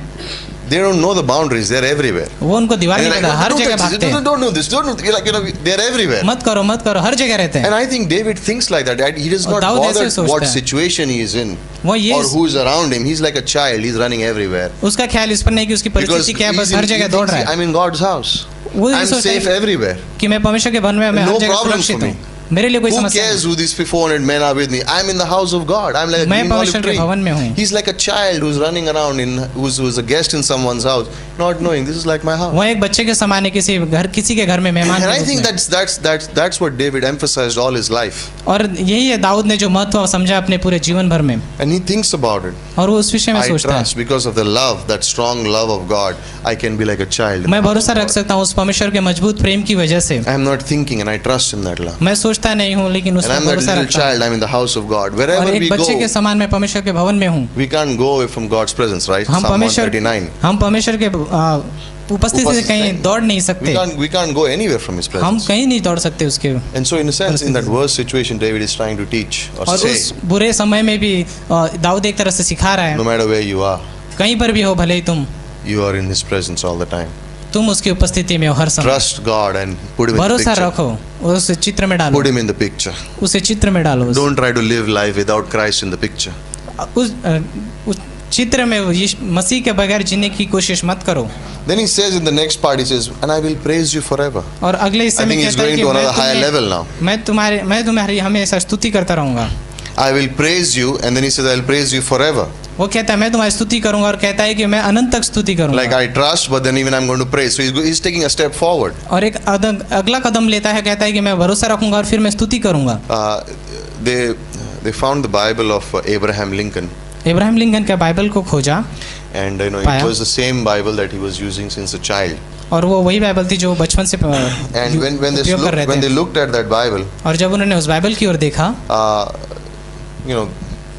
they don't know the boundaries. They're everywhere. वो उनको दीवार And नहीं they're पता, हर like, जगह don't touch भागते this, हैं, don't do this, don't do. You're like, you know, they're everywhere. मत करो, हर जगह रहते हैं। And I think David thinks like that. He does और not दाऊद ऐसे bother सोचता what है। situation he is in वो ये or who's around him. He's like a child. He's running everywhere. उसका ख्याल इस पर नहीं कि उसकी Because परिस्थिति क्या है, बस he's हर in- जगह he दौड़ thinks, रहा है। I'm in God's house. वो ये I'm सोचता safe है everywhere. कि मैं परमेश्वर के भवन में, मैं No हर जगह problem सुरक्षित for हूँ, me. मेरे लिए कोई Who समस्या cares नहीं। who these 400 men are with me? I'm in the house of God. I'm like a मैं green olive परमेश्वर के tree. भवन में हूँ। He's like a child who's running around who's a guest in someone's house, not knowing this is like my house. वो एक बच्चे के समान है, किसी के घर में मेहमान And के I रूप think में। that's what David emphasized all his life. और यही है दाऊद ने जो महत्व समझा अपने पूरे जीवन भर में, And he thinks about it. और वो उस विषय में I सोचता है, trust because of the love, that strong love of God, I can be like a child. मैं भरोसा रख सकता हूँ उस परमेश्वर के मजबूत प्रेम की वजह से। I am not thinking and I trust in that love. मैं सोचता नहीं हूँ, लेकिन And उसमें I'm that भरोसा little रखता हूँ, child, I'm in the house of God. और Wherever we एक बच्चे के go, समान मैं परमेश्वर के भवन में हूँ। we can't go away from God's presence, right? हम Psalm परमेश्वर 139. हम परमेश्वर के उपस्थिति से कहीं दौड़ नहीं सकते, We can't go anywhere from His हम presence. कहीं नहीं दौड़ सकते उसके। And so, in a sense, in that worst situation, David is trying to teach or और say, उस बुरे समय में भी दाऊद एक तरह से सिखा रहा no है, matter where you are, कहीं पर भी हो भले ही तुम you are in His presence all the time. उसकी उपस्थिति में हो हर समय। Trust God and put Him in the भरोसा picture. रखो, उस चित्र में डालो, Put Him in the picture. उसे चित्र में डालो, Don't try to live life without Christ in the picture. उस चित्र में मसीह के बगैर जीने की कोशिश मत करो। Then he says in the next part, he says, and I will praise you forever. और अगले हिस्से I में think he's कहता है going कि to another higher level now. मैं तुम्हारी हमेशा स्तुति करता रहूंगा। I will praise you, and then he says, I will praise you forever. वो कहता है मैं तुम्हारी स्तुति करूंगा, और कहता है कि मैं अनंत तक स्तुति करूंगा। Like I trust, but then even I'm going to praise. So he's taking a step forward. और एक अगला कदम लेता है, कहता है कि मैं भरोसा रखूंगा और फिर मैं स्तुति करूंगा। They found the Bible of Abraham Lincoln, Ibrahim Lincoln का बाइबल को खोजा, and you know पाया। it was the same Bible that he was using since a child. और वो वही बाइबल थी जो बचपन से And उपयोग कर रहे when they थे। looked at that Bible, और जब उन्होंने उस बाइबल की ओर देखा, you know,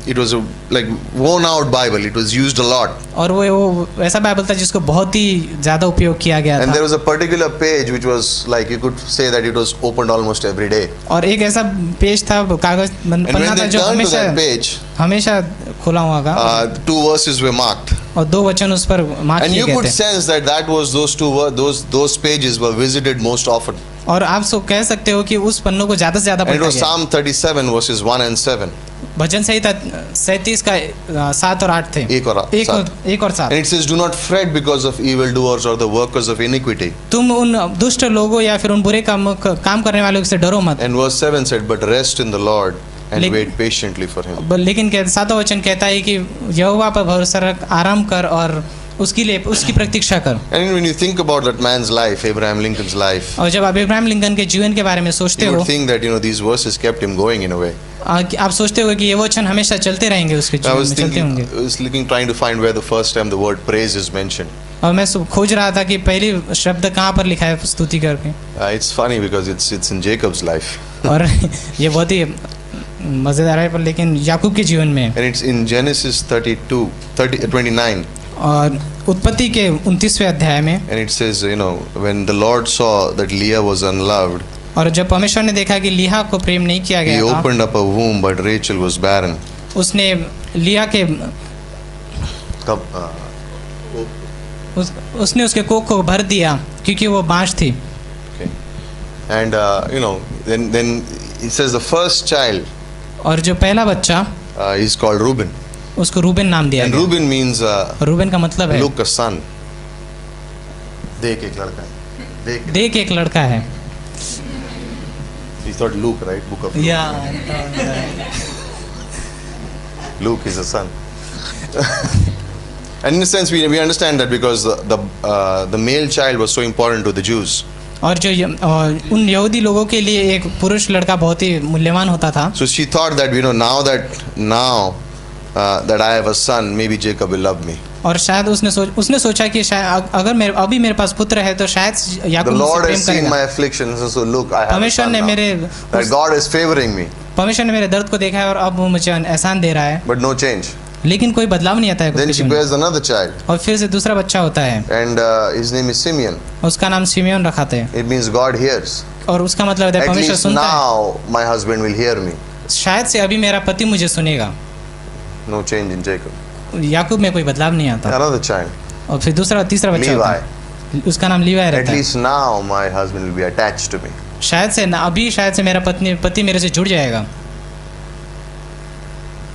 it was a like worn out Bible. It was used a lot. और वो ऐसा बाइबल था जिसको बहुत ही ज़्यादा उपयोग किया गया And था। there was a particular page which was like you could say that it was opened almost every day. और एक ऐसा पेज था, कागज And पन्ना when था they जो turned to हमेशा that page, हमेशा खुला हुआ था, 2 verses were marked. और 2 वचन उस पर मार्क And किए you गए could थे। sense that that was those pages were visited most often. और आप कह सकते हो कि उस पन्नों को ज़्यादा से ज़्यादा And it पढ़ा was गया। Psalm 37 verses 1 and 7. भजन संहिता 37 का 7 और 8 थे। एक और 7. एक और 7। And it says, "Do not fret because of evildoers or the workers of iniquity." तुम उन दुष्ट लोगों या फिर उन बुरे काम करने वालों से डरो मत। And verse 7 said, "But rest in the Lord and Like- wait patiently for Him." लेकिन 7वां वचन कहता है कि यहोवा पर भरोसा रख, आराम कर और उसकी प्रतीक्षा कर। And when you think about that man's life, Abraham Lincoln's life, और जब आप इब्राहिम लिंकन के जीवन के बारे में सोचते you हो, would think that these verses kept him going in a way. आप सोचते हो कि ये वचन हमेशा चलते रहेंगे उसके I जीवन was में, चलते thinking, होंगे। I was looking, trying to find where the first time the word praise is mentioned. और मैं खोज रहा था कि पहली शब्द कहाँ पर लिखा है स्तुति करके। It's funny because it's in Jacob's life, और ये बहुत ही मज़ेदार है, पर लेकिन याकूब के जीवन में है। and it's in Genesis 29. और उत्पत्ति के 29वें अध्याय में, And it says, when the Lord saw that Leah was unloved, और जब परमेश्वर ने देखा कि लिहा को प्रेम नहीं किया He गया था, opened up a womb, but Rachel was barren. उसने लिया के उसने उसके कोख को भर दिया क्योंकि वो बाँझ थी। Okay. And then it says the first child और जो पहला बच्चा is called Reuben. उसको रूबेन नाम दिया And गया। Reuben means रूबेन का मतलब है look, a son. देख एक लड़का है. देख एक लड़का है। You thought Luke, right? Book of Luke. Luke is a son. And in a sense, we understand that because the male child was so important to the Jews. और जो उन यहूदी लोगों के लिए एक पुरुष लड़का बहुत ही मूल्यवान होता था। So she thought that now that I have a son, maybe Jacob will love me. और शायद उसने सोचा कि शायद अगर अभी मेरे पास पुत्र है तो शायद The याकूब मुझसे Lord प्रेम has seen करेगा। my afflictions, so look, I have a परमेश्वर son ने now. मेरे That God is favoring me, परमेश्वर ने मेरे दर्द को देखा है और अब वो मुझे एहसान दे रहा है, but no change. लेकिन कोई बदलाव नहीं आता है Then उसके she जीवन में। bears another child, और फिर से दूसरा बच्चा होता है, and his name is Simeon. उसका नाम सिमियोन रखाते हैं, It means God hears. और उसका मतलब होता है At परमेश्वर least सुनता है। now my husband will hear me. शायद से अभी मेरा पति मुझे सुनेगा। No change in Jacob. याकूब में कोई बदलाव नहीं आता। Another child, और फिर तीसरा बच्चा होता Levi. है, उसका नाम लीवाई At रहता है। least now my husband will be attached to me. शायद से मेरा पति मेरे से जुड़ जाएगा।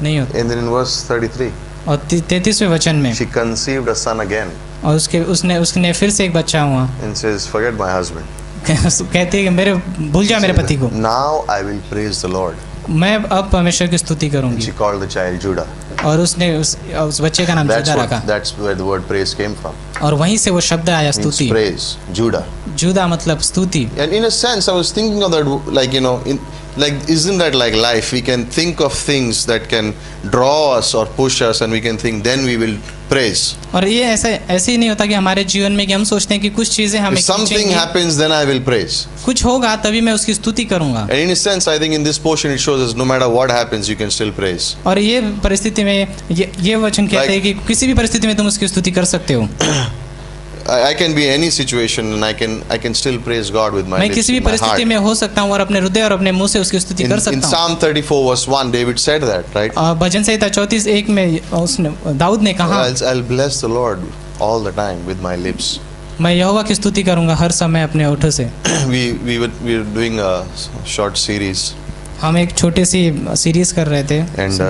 नहीं होता। And then in verse 33, और 33वें वचन में she conceived a son again और उसने फिर से एक बच्चा हुआ। and says, "Forget my husband. कहती है कि भूल जा मेरे पति को, Now I will praise the Lord." मैं अब परमेश्वर की स्तुति करूंगी। She called the child Judah. और उसने उस बच्चे का नाम जुदा रखा। That's where the word praise came from. और वहीं से वो शब्द आया Means स्तुति। praise, Judah. जुदा मतलब स्तुति। And in a sense, I was thinking of that, isn't that like life? We can think of things that can draw us or push us, and we can think, then we will praise. और ये ऐसे ही नहीं होता कि हमारे जीवन में कि हम सोचते हैं कि कुछ चीजें हमें If something खींचेंगी, happens, then I will praise. कुछ होगा तभी मैं उसकी स्तुति करूंगा। And in a sense, I think in this portion it shows us no matter what happens, you can still praise. और ये परिस्थिति में ये वचन कहते हैं कि किसी भी परिस्थिति में तुम उसकी स्तुति कर सकते हो। I can be in any situation and I can still praise God with my मैं lips, किसी भी with my परिस्थिति heart. में हो सकता हूँ और अपने हृदय और अपने मुंह से उसकी स्तुति कर In सकता हूँ। Psalm 34 verse 1, David said that, right? भजन संहिता 34:1 में दाऊद ने कहा, I'll bless the Lord all the time with my lips. मैं यहोवा की स्तुति करूंगा हर समय अपने होठों से। We were doing a short series, हम एक छोटी सी सीरीज कर रहे थे and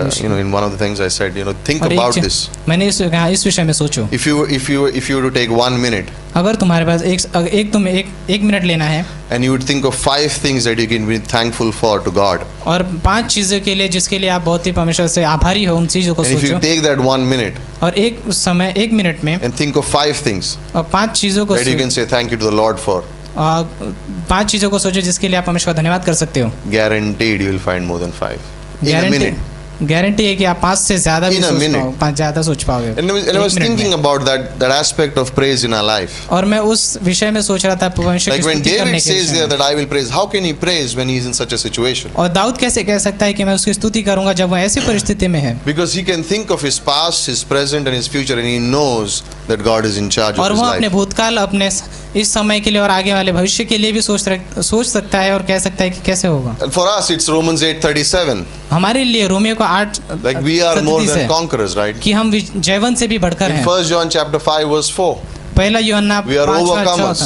in one of the things I said, think और about this. मैंने इस विषय में सोचो। If you were to take 1 minute अगर तुम्हारे पास एक मिनट लेना है and you would think of 5 things that you can be thankful for to God, और 5 चीजों के लिए जिसके लिए आप बहुत ही परमेश्वर से आभारी हो, उन चीजों को and if you सोचो। take that 1 minute और एक मिनट में and think of 5 things और 5 चीजों को that you can say thank you to the Lord for, 5 चीजों को सोचो जिसके लिए आप परमेश्वर का धन्यवाद कर सकते हो। guaranteed you will find more than 5 in a minute. Guarantee है कि आप 5 से ज़्यादा भी In a सोच minute. पाओगे, 5 ज़्यादा सोच पाओगे। And I was एक मिनट thinking में। about that aspect of praise in our life. और मैं उस विषय में सोच रहा था परमेश्वर की Like when स्तुति करने David के says विषय there में। that I will praise, how can he praise when he is in such a situation? और दाऊद कैसे कह सकता है कि मैं उसकी स्तुति करूंगा जब वो ऐसी परिस्थिति में है? Because he can think of his past, his present and his future, and he knows that God is in charge of और his वो अपने life. भूतकाल, अपने इस समय के लिए और आगे वाले भविष्य के लिए भी सोच सकता है और कह सकता है कि कैसे होगा। And for us it's Romans 8:37. हमारे लिए रोमियो को 8 Like we are more 37 than conquerors, right? कि हम जयवंत से भी बढ़कर In हैं। 1 John chapter 5 verse 4. पहला यूहन्ना We are 5:4 overcomers.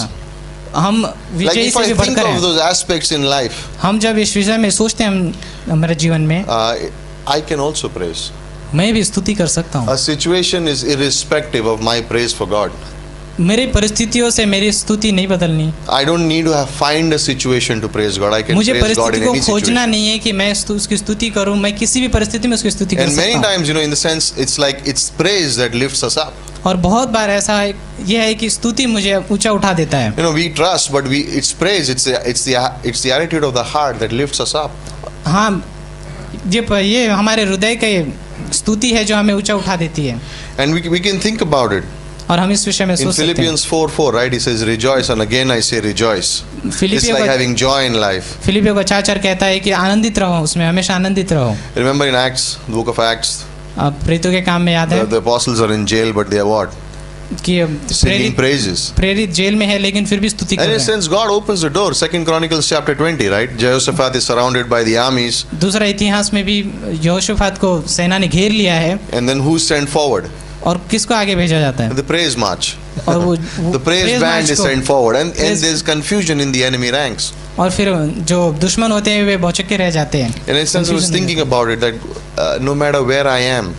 हम Like विजयी if से I भी think बढ़कर of हैं। those aspects in life, हम जब इस विषय में सोचते हैं हमारे जीवन में, I can also praise. मैं भी स्तुति कर सकता हूँ। A situation is irrespective of my praise for God. मेरी परिस्थितियों से मेरी स्तुति नहीं बदलनी। I don't need to find a situation to praise God. I can मुझे praise God परिस्थिति in को any खोजना situation. नहीं है कि मैं उसकी स्तुति करूं, मैं किसी भी परिस्थिति में उसकी स्तुति कर And many सकता हूं। times, in the sense, it's like it's praise that lifts us up. और बहुत बार ऐसा है, यह है कि स्तुति मुझे ऊंचा उठा देता है। We trust, but it's praise. It's the attitude of the heart that lifts us up. हाँ, ये हमारे हृदय की स्तुति है जो हमें ऊंचा उठा देती है। And we can think about it. और हम इस विषय में In सोच सकते हैं। Philippians 4:4, right? He says, rejoice, and again I say rejoice. It's फिलिपियों like का having joy in life. फिलिपियों का 4:4 कहता है कि आनंदित रहो, उसमें हमेशा आनंदित रहो। Remember in Acts, the book of Acts, अब प्रेरितों के काम में याद है the apostles are in jail, but they are what? कि Singing praises. प्रेरित जेल में है लेकिन फिर भी स्तुति कर And in रहे a हैं। sense, God opens the door. 2 Chronicles chapter 20, right? Jehoshaphat is surrounded by the armies. दूसरा इतिहास में भी यहोशाफात को सेना ने घेर लिया है And then who's sent forward? और किसको आगे भेजा जाता है? The praise march. और वो The praise band march is को- sent forward. And praise- there's confusion in the enemy ranks. और फिर जो दुश्मन होते हैं वे भौचक्के रह जाते हैं। In a sense, I was Confusion thinking about it that no matter where I am,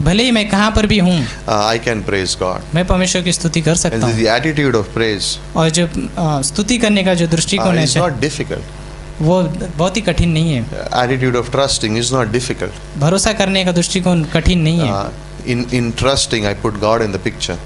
भले ही मैं कहाँ पर भी हूँ, I can praise God. मैं परमेश्वर की स्तुति कर And सकता हूँ। the attitude of praise और जो स्तुति करने का जो दृष्टिकोण is है not difficult. वो बहुत ही कठिन नहीं है। Attitude of trusting is not difficult. भरोसा करने का दृष्टिकोण कठिन नहीं है। In trusting, I put God in the picture.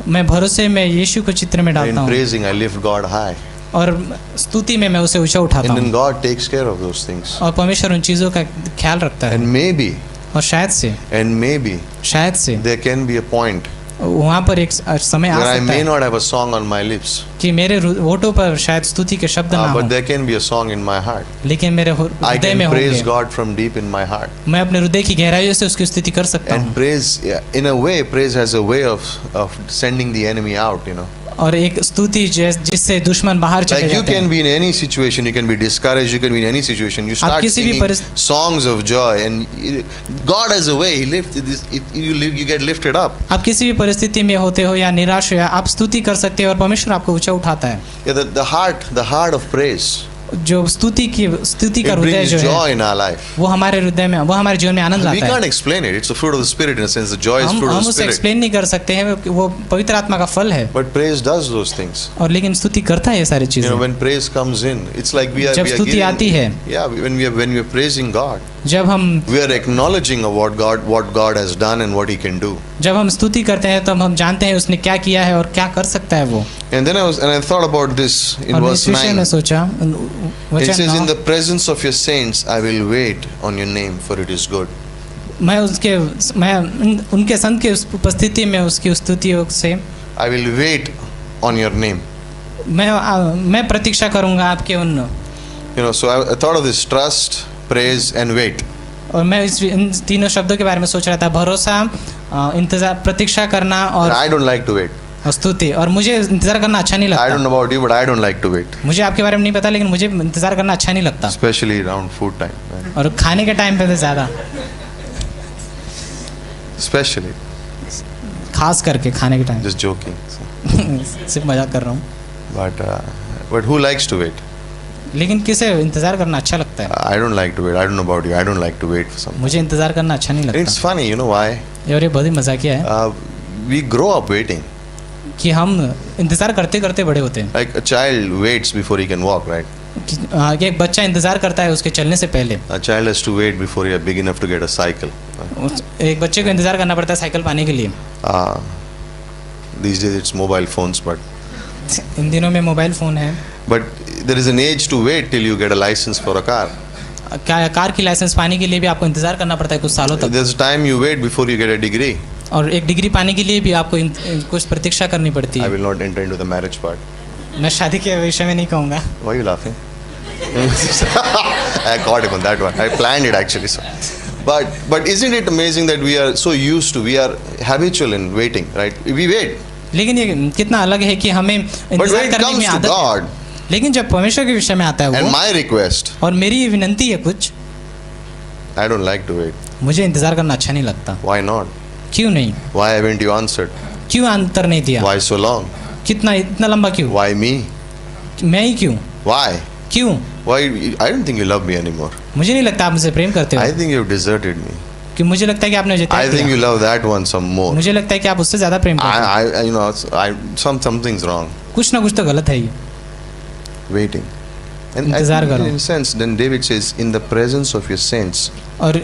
मैं भरोसे में यीशु को चित्र में डालता In हूँ praising, I lift God high. और स्तुति में मैं उसे ऊंचा उठाता And then हूँ God takes care of those things. और परमेश्वर उन चीज़ों का ख्याल रखता है। And और शायद से there can be a point वहाँ पर एक समय आ where I सकता may है not have a song on my lips, कि मेरे होठों पर शायद स्तुति के शब्द ना but हो, there can be a song in my heart. लेकिन मेरे I हृदय में can praise होंगे। God from deep in my heart. मैं अपने हृदय की गहराइयों से उसकी स्तुति कर सकता And हूँ। praise, in a way, praise has a way of sending the enemy out. और एक स्तुति जिससे दुश्मन बाहर चले Like you जाते can हैं। be in any situation, you can be discouraged, you can be in any situation. You start किसी भी singing songs of joy, and God has a way. He lifts this. You get lifted up. आप किसी भी परिस्थिति में होते हो या निराश हो या आप स्तुति कर सकते हो और परमेश्वर आपको ऊंचा उठाता है। Yeah, the heart of praise. जो स्तुति का It हृदय brings जो joy है in our life. वो हमारे हृदय में, वो हमारे जीवन में आनंद We लाता can't है। explain it. It's the fruit of the spirit in a sense. The joy is fruit of हम the उसे spirit. एक्सप्लेन नहीं कर सकते हैं, वो पवित्र आत्मा का फल है। But praise does those things. और लेकिन स्तुति करता है ये सारी चीजें। When praise comes in, it's like we are जब स्तुति आती है, yeah, when we are praising God, जब हम we are acknowledging of what God has done and what He can do. जब हम स्तुति करते हैं तब हम जानते हैं उसने क्या किया है और क्या कर सकता है वो। And then I thought about this in और मैं verse इस विषय 9. में सोचा, It वचन says, "In 9, the presence of your saints, I will wait on your name, for it is good." मैं उनके संत की उपस्थिति में उसकी स्तुतियों से I will wait on your name. मैं प्रतीक्षा करूंगा आपके उन। So I thought of this: trust, praise, and wait. और मैं इन तीनों शब्दों के बारे में सोच रहा था, भरोसा, इंतजार, प्रतीक्षा करना And और I don't like to wait. स्तुति। और मुझे इंतजार करना अच्छा नहीं I don't लगता। know about you, but I don't like to wait, मुझे आपके बारे में नहीं पता लेकिन मुझे इंतजार करना अच्छा नहीं लगता। especially around food time. Right? और खाने के टाइम पे तो ज़्यादा, Especially, खास करके खाने के टाइम। just joking. सिर्फ मजाक कर रहा हूँ। But who likes to wait? लेकिन किसे इंतजार करना अच्छा लगता है? I don't like to wait. I don't know about you. I don't like to wait for something. मुझे इंतजार करना अच्छा नहीं It's लगता। funny, you know why? और ये बहुत ही मजाकिया है We grow up waiting. कि हम इंतजार करते करते बड़े होते हैं। Like a child waits before he can walk, right? कि एक बच्चा इंतजार करता है उसके चलने से पहले। A child has to wait before he is big enough to get a cycle. एक बच्चे को इंतजार करना पड़ता है साइकिल पाने के लिए। These days it's mobile phones, but इन दिनों में मोबाइल फ़ोन है। there is an age to wait till you get a license for a car. Car की लाइसेंस पाने के लिए भी आपको इंतजार करना पड़ता है कुछ सालों तक, There's time you wait before you get a degree. और एक डिग्री पाने के लिए भी आपको कुछ प्रतीक्षा करनी पड़ती I है। will not enter into the marriage part. मैं शादी के विषय में नहीं कहूँगा। Why are you laughing? I caught him on that one. I planned it actually. So. But isn't it amazing that we are so used to, we are habitual in waiting, right? We wait. लेकिन ये कितना अलग है कि हमें But when इंतजार it करने comes में to आदत है। God लेकिन जब परमेश्वर के विषय में आता है and वो, my request, और मेरी ये विनंती है कुछ, I don't like to wait. मुझे इंतजार करना अच्छा नहीं लगता। Why not? क्यों नहीं? Why haven't you answered? क्यों आंसर नहीं दिया? Why so long? कितना इतना लंबा क्यों? Why me? मैं ही क्यों? Why? क्यों? Why? I don't think you love me anymore. मुझे नहीं लगता आप मुझे प्रेम करते I हो, think you've deserted me. कि मुझे लगता है कि आपने मुझे I त्याग think you दिया। love that one some more. मुझे लगता है कि आप उससे ज्यादा प्रेम करते हो। I you know, something's wrong. कुछ ना कुछ तो गलत है ही। Waiting. And I इंतजार think करो। in a sense, then David says, in the presence of your saints. और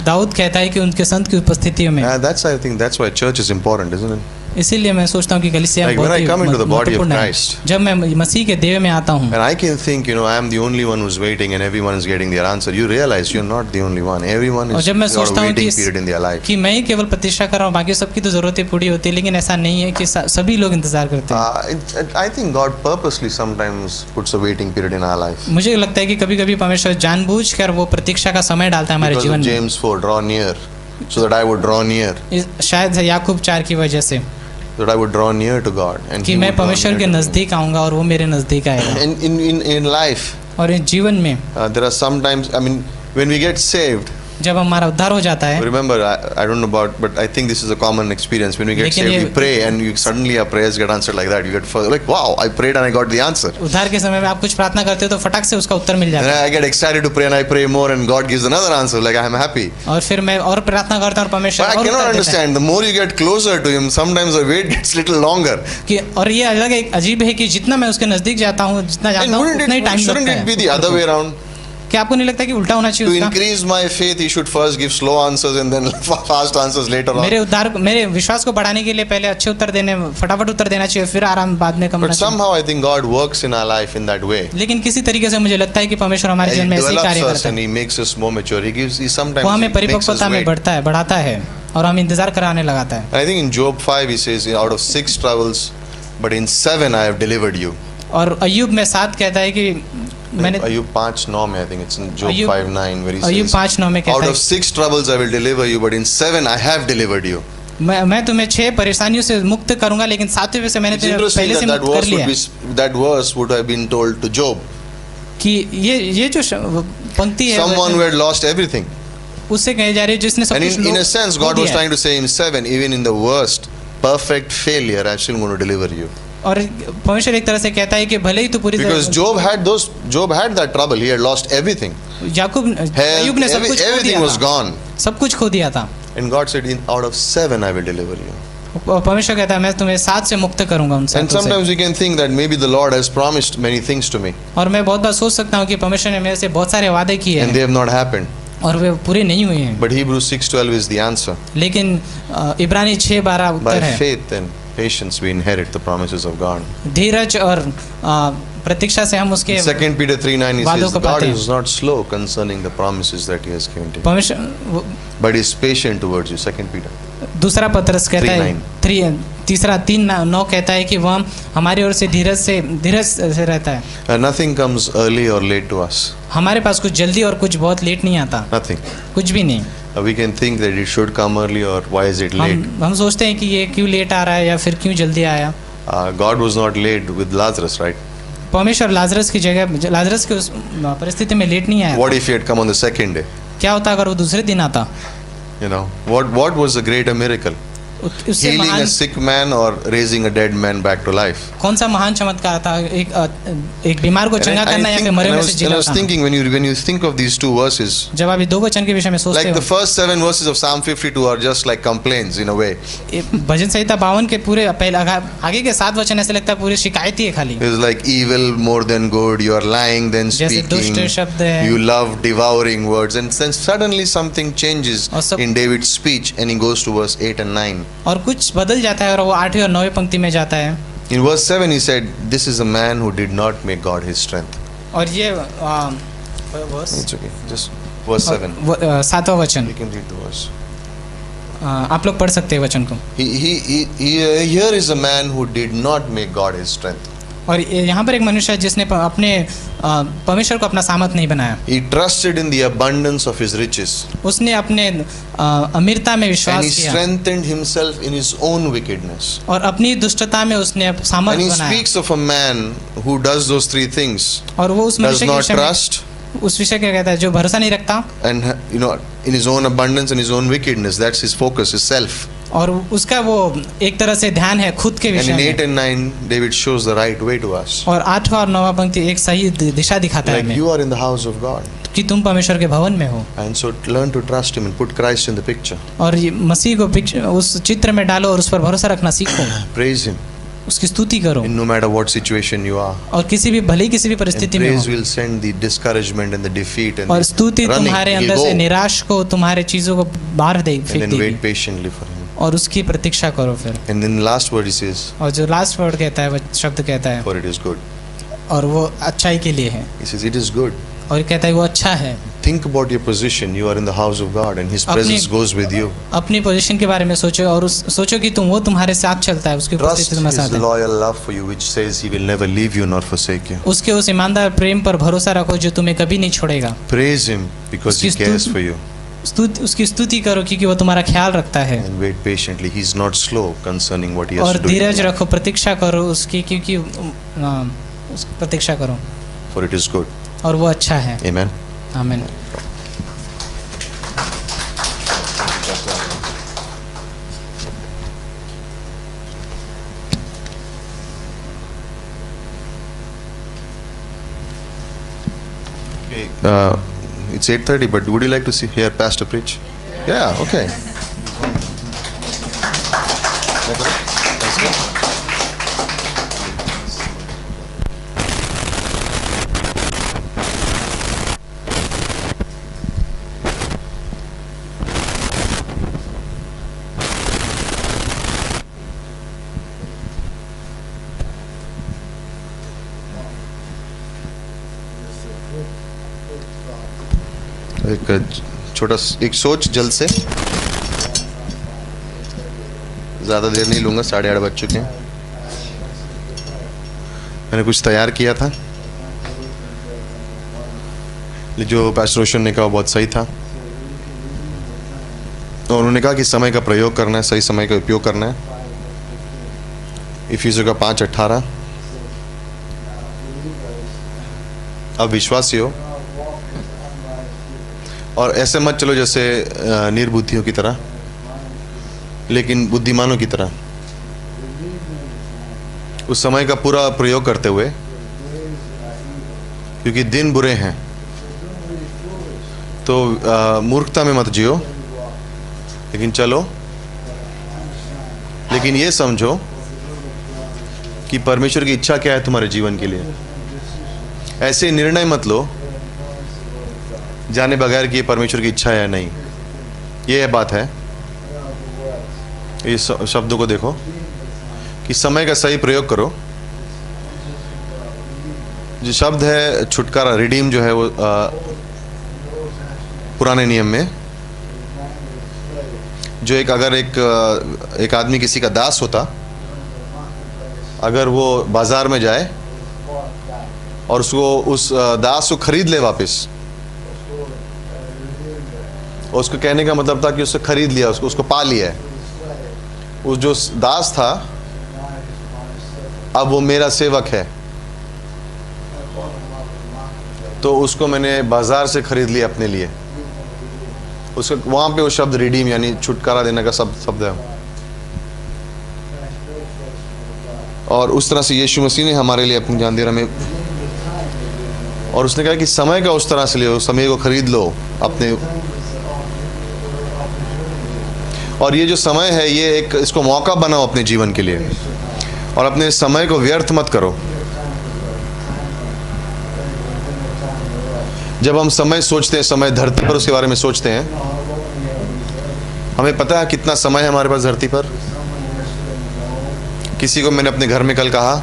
दाऊद कहता है कि उनके संत की उपस्थिति में, That's why church is important, isn't it? इसीलिए मैं सोचता हूँ कि कलीसिया Like when I come into the body of Christ, जब मैं मसीह के देह में आता हूँ, and I can think, you know, I am the only one who's waiting and everyone is getting their answer. You realize you're not the only one. Everyone और is जब मैं got a सोचता हूँ waiting period in their life. कि मैं ही केवल प्रतीक्षा कर रहा हूँ, बाकी सबकी तो जरूरतें पूरी होती है, लेकिन ऐसा नहीं है कि सभी लोग इंतजार करते हैं। I think God purposely sometimes puts a waiting period in our life. मुझे लगता है कि कभी कभी परमेश्वर जानबूझकर वो प्रतीक्षा का समय डालता है हमारे Because जीवन of में, James 4, draw near, so that I would draw near, शायद याकूब 4 की वजह से, so that I would draw near to God, and कि He मैं would draw परमेश्वर near के to me. नजदीक आऊंगा और वो मेरे नजदीक आएगा। And in life, और इस जीवन में there are sometimes, I mean, when we get saved, जब हमारा उद्धार हो जाता है, remember, I don't know about, but I think this is a common experience. When we get लेकिन saved, ये- we pray, and you suddenly our prayers get answered like that. You get like, wow, I prayed and I got the answer. उद्धार के समय में आप कुछ प्रार्थना करते हो तो फटाक से उसका उत्तर मिल And जाता है, I get excited to pray and I pray more, and God gives another answer. Like I'm happy. और फिर मैं और प्रार्थना करता हूँ और परमेश्वर But I और cannot उत्तर देता है। understand. The more you get closer to Him, sometimes the wait gets little longer. कि और ये अलग एक अजीब है कि जितना मैं उसके नजदीक जाता हूँ, जितना And जाता हूँ, उतना ही टाइम shouldn't लगता it be है। the other way around? क्या आपको नहीं लगता कि उल्टा होना To चाहिए उसका? increase my faith, He should first give slow answers and then fast answers later on. मेरे विश्वास को बढ़ाने के लिए पहले अच्छे उत्तर देने, फटाफट उत्तर देना चाहिए, फिर आराम बाद में करना But चाहिए। somehow I think God works in our life in that way. लेकिन किसी तरीके से मुझे लगता है कि परमेश्वर हमारे He जीवन में ऐसे ही कार्य develops us करता and है। He makes us more mature. He sometimes वो हमें makes us परिपक्वता में wait. बढ़ाता है और हम इंतजार कराने लगाता है। I think in Job 5 He says, out of 6 troubles, but in 7 I have delivered you. और अय्यूब में 7 कहता है कि मैंने, Ayub 5:9 में, I think it's in Job Ayyub- 5:9 where He Ayyub says, 5:9 में कहता out है of 6 troubles I will deliver you, but in 7 I have delivered you. मैं तुम्हें 6 परेशानियों से मुक्त करूंगा, लेकिन 7वें से मैंने It's तुम्हें interesting पहले से that मुक्त कर लिया है। that verse would have been told to Job, कि ये जो पंक्ति है someone who had lost everything. उससे कहे जा रही है जिसने सब And कुछ in a sense, खो God was दिया है। trying to say in 7, even in the worst, perfect failure, I'm still going to deliver you. और परमेश्वर एक तरह से कहता है कि भले ही तू पूरी Because Job had that trouble. He had lost everything. Yakub Health, अय्यूब ने सब कुछ खो everything दिया was था, gone. सब कुछ खो दिया था। And God said, out of 7 I will deliver you. और परमेश्वर कहता है मैं तुम्हें 7 से मुक्त करूंगा उन And सातों से। sometimes we can think that maybe the Lord has promised many things to me और मैं बहुत बार सोच सकता हूँ कि परमेश्वर ने मेरे से बहुत सारे वादे किए and they हैं have not happened. और वे पूरे नहीं हुए हैं, But Hebrews 6:12 is the answer. लेकिन इब्रानी 6:12 By उत्तर है। faith and patience we inherit the promises of God. धीरज और प्रतीक्षा से हम उसके 2 Peter 3:9 he वादों says, को God पाते हैं। is not slow concerning the promises that He has given to you, परमेश्वर but is patient towards you. 2 Peter. दूसरा पत्रस कहता है 3:9 तीसरा 3:9 कहता है कि वह हमारी ओर से धीरज से रहता है। Nothing comes early or late to us. हमारे पास कुछ जल्दी और कुछ बहुत लेट नहीं आता, Nothing. कुछ भी नहीं। We can think that it should come early or why is it late? हम सोचते हैं कि ये क्यों लेट आ रहा है या फिर क्यों जल्दी आया। God was not late with Lazarus, right? परमेश्वर लाजरस की जगह, लाजरस की उस परिस्थिति में लेट नहीं आया। What if He had come on the second day? क्या होता अगर वो दूसरे दिन आता? You know, what was the greater miracle? उससे Healing महान a sick man or raising a dead man back to life? कौन सा महान चमत्कार था? एक बीमार को चंगा करना या फिर मरे हुए से and I जिला was thinking when you think of these two verses, जब आप ये 2 वचन के विषय में सोचते like the हो, first 7 verses of Psalm 52 are just like complaints in a way. भजन संहिता 52 के पूरे पहले आगे के 7 वचन ऐसे लगता है पूरी शिकायत ही है खाली। It's like evil more than good, you are lying then जैसे दुष्ट speaking, शब्द है, you love devouring words, and then suddenly something changes और सब- in David's speech and he goes to verse 8 and 9. और कुछ बदल जाता है और वो 8वीं और 9वीं पंक्ति में जाता है। In verse 7 he said, this is a man who did not make God his strength. और ये It's okay. Just verse 7. 7वां वचन, You can read the verse. आप लोग पढ़ सकते हैं वचन को। Here is a man who did not make God his strength. और यहाँ पर एक मनुष्य है जिसने अपने परमेश्वर को अपना सामर्थ नहीं बनाया। He trusted in the abundance of his riches. उसने अपने अमीरता में And विश्वास he किया strengthened himself in his own wickedness. और अपनी दुष्टता में उसने And सामर्थ he बनाया। speaks of a man who does those three things. और वो उस Does मनुष्य के not विषय में trust, उस विषय क्या कहता है, जो भरोसा नहीं रखता and in his own abundance and his own wickedness. That's his focus, his self. और उसका वो एक तरह से ध्यान है खुद के And विषय in 8 में। and 9, David shows the right way to us. और 8वां और 9वां पंक्ति एक सही दिशा दिखाता है Like हमें you are in the house of God. कि तुम परमेश्वर के भवन में हो And so learn to trust him and put Christ in the picture. और ये मसीह को उस चित्र में डालो और उस पर भरोसा रखना सीखो, Praise him उसकी स्तुति करो in no matter what situation you are. और किसी भी भले ही किसी भी And परिस्थिति में praise हो। will send the discouragement and the defeat and और the स्तुति running. तुम्हारे He'll अंदर से go. निराश को, तुम्हारे चीजों को बाहर दे And फेंक then देगी wait patiently for him. और उसकी प्रतीक्षा करो फिर। And then the last word he says, और जो लास्ट वर्ड कहता है, वो शब्द कहता है for it is good. और वो अच्छाई के लिए है He says, it is good. और कहता है वो अच्छा है। Think about your position. You are in the house of God and his presence goes with you. अपनी पोजीशन के बारे में सोचो और सोचो कि वो तुम्हारे साथ चलता है, उसकी Trust उपस्थिति तुम्हारे his साथ है। loyal love for you, which says he will never leave you nor forsake you. उसके उस ईमानदार प्रेम पर भरोसा रखो जो तुम्हें कभी नहीं छोड़ेगा। Praise him because he उसकी cares for you. उसकी स्तुति करो क्योंकि वो तुम्हारा ख्याल रखता है। And wait patiently. He's not slow concerning what he has और to do. धीरज रखो, प्रतीक्षा करो उसकी, क्योंकि प्रतीक्षा करो For it is good. और वो अच्छा है। Amen. आमीन। It's 8:30, but would you like to hear Pastor preach? Yeah, okay. एक सोच जल्द से, ज़्यादा देर नहीं लूँगा, 8:30 बज चुके हैं। मैंने कुछ तैयार किया था, जो पास्टर रोशन ने कहा बहुत सही था। और उन्होंने कहा कि समय का प्रयोग करना है, सही समय का उपयोग करना है। इफिसियों का 5:18, अब विश्वासी हो और ऐसे मत चलो जैसे निर्बुद्धियों की तरह, लेकिन बुद्धिमानों की तरह। उस समय का पूरा प्रयोग करते हुए, क्योंकि दिन बुरे हैं, तो मूर्खता में मत जियो, लेकिन चलो, लेकिन ये समझो कि परमेश्वर की इच्छा क्या है तुम्हारे जीवन के लिए। ऐसे निर्णय मत लो जाने बगैर कि ये परमेश्वर की इच्छा है या नहीं। ये बात है, इस शब्दों को देखो कि समय का सही प्रयोग करो। जो शब्द है छुटकारा, रिडीम, जो है वो पुराने नियम में, जो अगर एक आदमी किसी का दास होता, अगर वो बाजार में जाए और उस दास को खरीद ले वापस, उसको कहने का मतलब था कि उससे खरीद लिया, उसको पा लिया है। उस जो दास था अब वो मेरा सेवक है, तो उसको मैंने बाजार से खरीद लिया अपने लिए। उसका वहाँ पे वो शब्द रिडीम यानी छुटकारा देने का शब्द है। और उस तरह से यीशु मसीह ने हमारे लिए अपनी जान दे रहा में, और उसने कहा कि समय का उस तरह से लियो, समय को खरीद लो अपने। और ये जो समय है, ये इसको मौका बनाओ अपने जीवन के लिए, और अपने समय को व्यर्थ मत करो। जब हम समय सोचते हैं, समय धरती पर, उसके बारे में सोचते हैं, हमें पता है कितना समय है हमारे पास धरती पर। किसी को मैंने अपने घर में कल कहा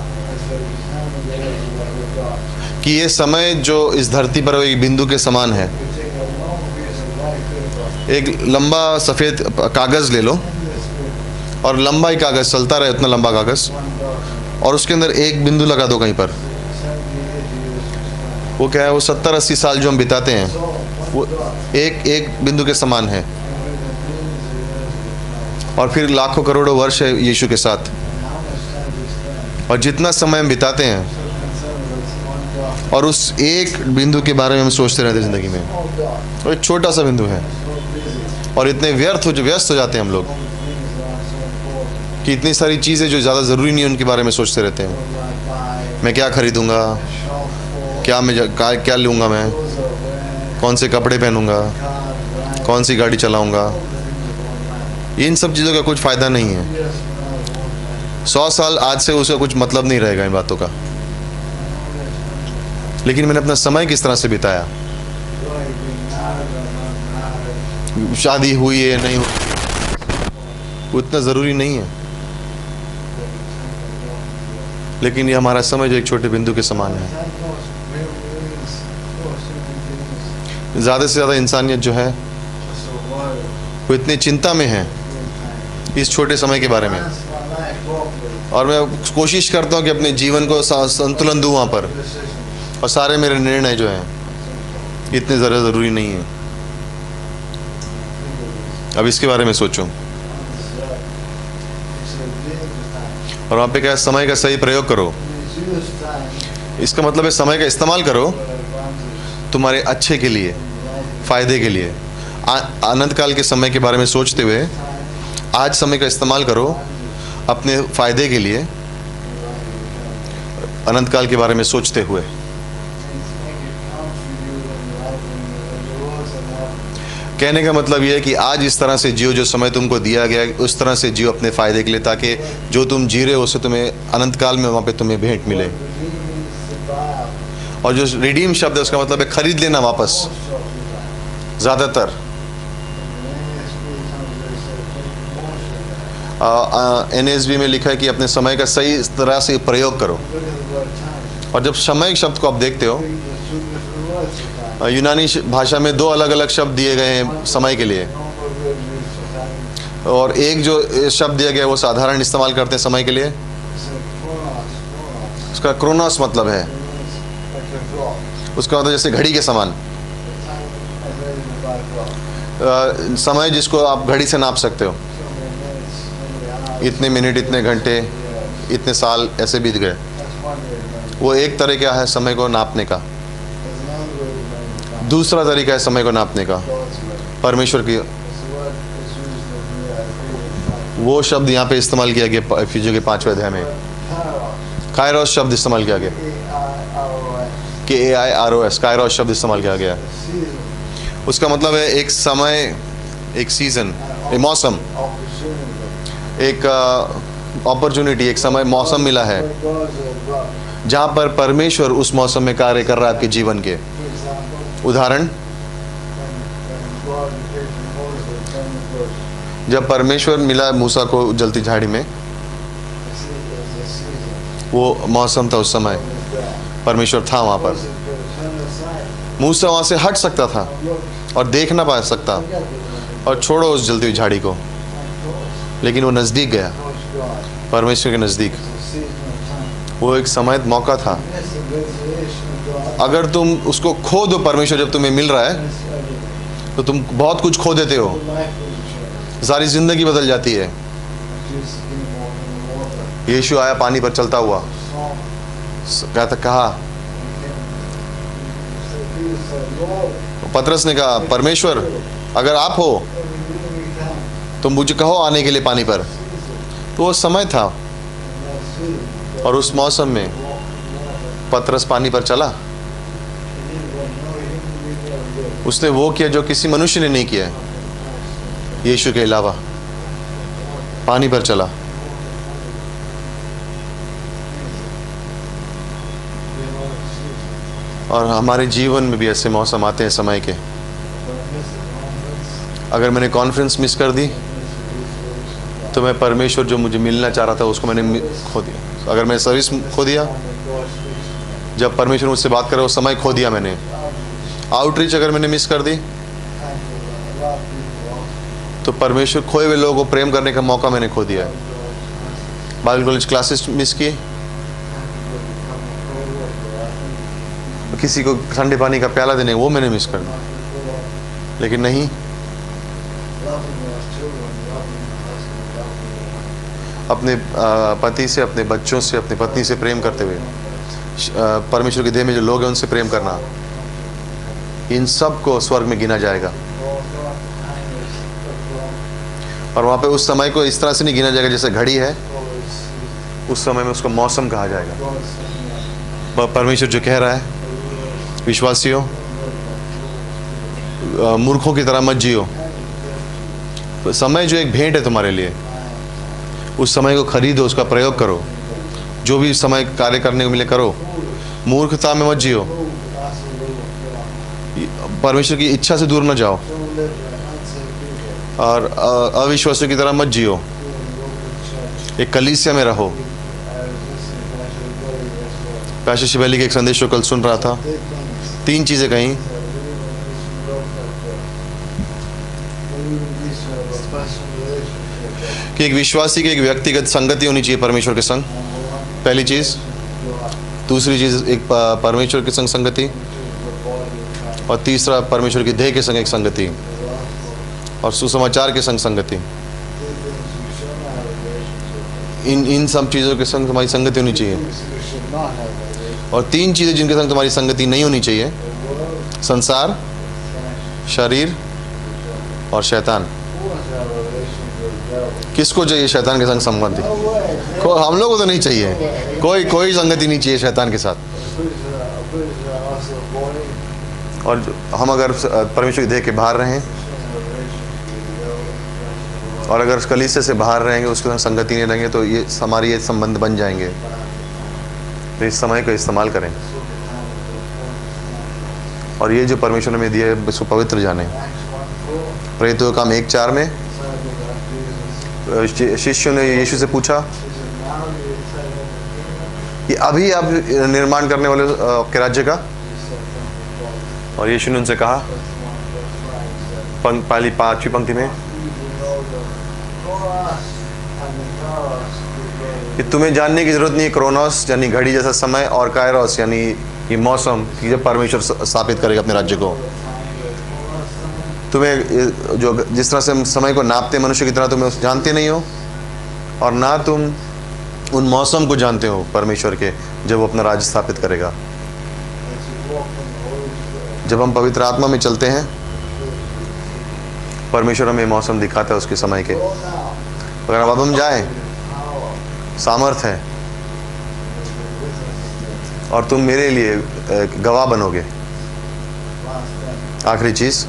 कि ये समय जो इस धरती पर एक बिंदु के समान है। एक लंबा सफ़ेद कागज़ ले लो और लंबा ही कागज़ चलता रहे, उतना लंबा कागज़, और उसके अंदर एक बिंदु लगा दो कहीं पर। वो क्या है, वो 70-80 साल जो हम बिताते हैं वो एक एक बिंदु के समान है। और फिर लाखों करोड़ों वर्ष है यीशु के साथ, और जितना समय हम बिताते हैं और उस एक बिंदु के बारे में हम सोचते रहते हैं ज़िंदगी में, और एक छोटा सा बिंदु है, और इतने व्यस्त हो जाते हैं हम लोग कि इतनी सारी चीज़ें जो ज़्यादा ज़रूरी नहीं है उनके बारे में सोचते रहते हैं। मैं क्या खरीदूंगा, क्या लूँगा, मैं कौन से कपड़े पहनूंगा, कौन सी गाड़ी चलाऊंगा। इन सब चीज़ों का कुछ फ़ायदा नहीं है। 100 साल आज से उसका कुछ मतलब नहीं रहेगा इन बातों का। लेकिन मैंने अपना समय किस तरह से बिताया, शादी हुई है नहीं हुई उतना ज़रूरी नहीं है, लेकिन ये हमारा समय जो एक छोटे बिंदु के समान है। ज़्यादा से ज़्यादा इंसानियत जो है वो इतनी चिंता में है इस छोटे समय के बारे में, और मैं कोशिश करता हूँ कि अपने जीवन को संतुलन दूँ वहाँ पर, और सारे मेरे निर्णय जो हैं इतने ज़्यादा ज़रूरी नहीं है। अब इसके बारे में सोचो, और वहाँ पे क्या, समय का सही प्रयोग करो। इसका मतलब है समय का इस्तेमाल करो तुम्हारे अच्छे के लिए, फ़ायदे के लिए। अनंत काल के समय के बारे में सोचते हुए आज समय का इस्तेमाल करो अपने फ़ायदे के लिए, अनंत काल के बारे में सोचते हुए। कहने का मतलब यह है कि आज इस तरह से जियो, जो समय तुमको दिया गया उस तरह से जियो अपने फ़ायदे के लिए, ताकि जो तुम जी रहे हो उससे तुम्हें अनंत काल में वहाँ पे तुम्हें भेंट मिले। और जो रिडीम शब्द है उसका मतलब है खरीद लेना वापस। ज़्यादातर NSB में लिखा है कि अपने समय का सही तरह से प्रयोग करो। और जब समय शब्द को आप देखते हो, यूनानी भाषा में 2 अलग अलग शब्द दिए गए हैं समय के लिए, और एक जो शब्द दिया गया है वो साधारण इस्तेमाल करते हैं समय के लिए, उसका क्रोनोस मतलब है, उसका मतलब जैसे घड़ी के समान, समय जिसको आप घड़ी से नाप सकते हो, इतने मिनट, इतने घंटे, इतने साल ऐसे बीत गए। वो एक तरह का है समय को नापने का। दूसरा तरीका है समय को नापने का परमेश्वर की। वो शब्द यहाँ पे इस्तेमाल किया गया एफिसियों के 5वें अध्याय में, कायरोस शब्द इस्तेमाल किया गया, KAIROS, कायरोस शब्द इस्तेमाल किया गया। उसका मतलब है एक समय, एक सीजन, एक मौसम, एक अपॉर्चुनिटी, एक समय, मौसम मिला है जहाँ पर परमेश्वर उस मौसम में कार्य कर रहा है आपके जीवन के। उदाहरण, जब परमेश्वर मिला मूसा को जलती झाड़ी में, वो मौसम था, उस समय परमेश्वर था वहाँ पर। मूसा वहाँ से हट सकता था और देख ना पा सकता और छोड़ो उस जलती हुई झाड़ी को, लेकिन वो नज़दीक गया, परमेश्वर के नज़दीक। वो एक समय, मौका था। अगर तुम उसको खो दो, परमेश्वर जब तुम्हें मिल रहा है तो तुम बहुत कुछ खो देते हो, सारी ज़िंदगी बदल जाती है। यीशु आया पानी पर चलता हुआ, कहा, पतरस ने कहा, परमेश्वर अगर आप हो तो मुझे कहो आने के लिए पानी पर। तो वो समय था, और उस मौसम में पतरस पानी पर चला। उसने वो किया जो किसी मनुष्य ने नहीं किया, यीशु के अलावा, पानी पर चला। और हमारे जीवन में भी ऐसे मौसम आते हैं समय के। अगर मैंने कॉन्फ्रेंस मिस कर दी तो मैं परमेश्वर जो मुझे मिलना चाह रहा था उसको मैंने खो दिया। अगर मैं सर्विस खो दिया जब परमेश्वर मुझसे बात करे वो समय खो दिया मैंने। आउटरीच अगर मैंने मिस कर दी तो परमेश्वर खोए हुए लोगों को प्रेम करने का मौका मैंने खो दिया है। बाइबल कॉलेज क्लासेस मिस की, किसी को ठंडे पानी का प्याला देने वो मैंने मिस कर दिया। लेकिन नहीं, अपने पति से, अपने बच्चों से, अपनी पत्नी से प्रेम करते हुए परमेश्वर के देह में जो लोग हैं उनसे प्रेम करना, इन सब को स्वर्ग में गिना जाएगा। और वहाँ पे उस समय को इस तरह से नहीं गिना जाएगा जैसे घड़ी है, उस समय में उसको मौसम कहा जाएगा। परमेश्वर जो कह रहा है, विश्वासियों मूर्खों की तरह मत जियो। समय जो एक भेंट है तुम्हारे लिए, उस समय को खरीदो, उसका प्रयोग करो। जो भी समय कार्य करने को मिले करो, मूर्खता में मत जियो, परमेश्वर की इच्छा से दूर न जाओ, और अविश्वासियों की तरह मत जियो। एक कलीसिया में रहो। पैशे शिवैली के एक संदेश को कल सुन रहा था, 3 चीजें कहीं कि एक विश्वासी की एक व्यक्तिगत संगति होनी चाहिए परमेश्वर के संग, पहली चीज। दूसरी चीज एक परमेश्वर के संग संगति, और तीसरा परमेश्वर की देह के संग एक संगति, और सुसमाचार के संग संगति। इन सब चीज़ों के संग तुम्हारी संगति होनी चाहिए। और 3 चीज़ें जिनके संग तुम्हारी संगति नहीं होनी चाहिए, संसार, शरीर और शैतान। किसको चाहिए शैतान के संग संबंधी? हम लोग को तो नहीं चाहिए, कोई संगति नहीं चाहिए शैतान के साथ। और हम अगर परमेश्वर की देह के बाहर रहें, और अगर कलीसिया से बाहर रहेंगे, उसके साथ संगति नहीं रहेंगे, तो ये हमारी ये संबंध बन जाएंगे। तो इस समय को इस्तेमाल करें, और ये जो परमेश्वर ने हमें दिया है इसको पवित्र जाने। प्रेरितों का काम 1:4 में शिष्यों ने यीशु से पूछा कि अभी आप निर्माण करने वाले के राज्य का, और यीशु ने उनसे कहा पहली 5वीं पंक्ति में कि तुम्हें जानने की जरूरत नहीं है क्रोनोस यानी घड़ी जैसा समय, और कायरोस यानी ये मौसम कि जब परमेश्वर स्थापित करेगा अपने राज्य को। तुम्हें जो जिस तरह से हम समय को नापते मनुष्य की तरह तुम्हें जानते नहीं हो, और ना तुम उन मौसम को जानते हो परमेश्वर के, जब वो अपना राज्य स्थापित करेगा। जब हम पवित्र आत्मा में चलते हैं, परमेश्वर हमें मौसम दिखाता है उसके समय के। अगर अब हम जाएं, सामर्थ्य है, और तुम मेरे लिए गवाह बनोगे। आखिरी चीज,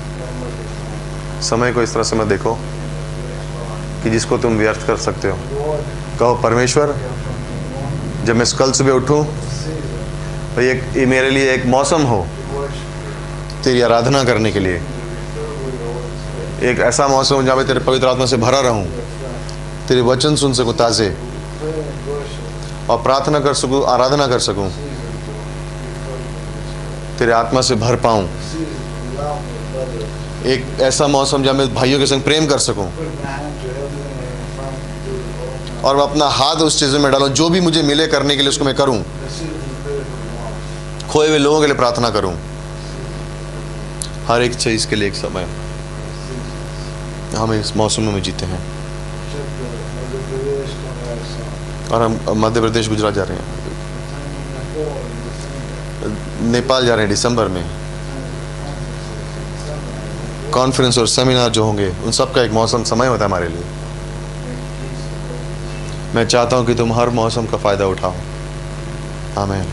समय को इस तरह से मत देखो कि जिसको तुम व्यर्थ कर सकते हो। कहो परमेश्वर, जब मैं कल सुबह उठूं तो ये मेरे लिए एक मौसम हो तेरी आराधना करने के लिए, एक ऐसा मौसम जहाँ मैं तेरे पवित्र आत्मा से भरा रहूं, तेरे वचन सुन सकूं ताज़े, और प्रार्थना कर सकूं, आराधना कर सकूं, तेरे आत्मा से भर पाऊं। एक ऐसा मौसम जहाँ मैं भाइयों के संग प्रेम कर सकूं, और मैं अपना हाथ उस चीज़ों में डालूं, जो भी मुझे मिले करने के लिए उसको मैं करूं। खोए हुए लोगों के लिए प्रार्थना करूं। हर एक चीज़ के लिए एक समय। हम इस मौसम में जीते हैं, और हम मध्य प्रदेश, गुजरात जा रहे हैं, नेपाल जा रहे हैं दिसंबर में। कॉन्फ्रेंस और सेमिनार जो होंगे उन सब का एक मौसम समय होता है हमारे लिए। मैं चाहता हूं कि तुम हर मौसम का फ़ायदा उठाओ। आमीन।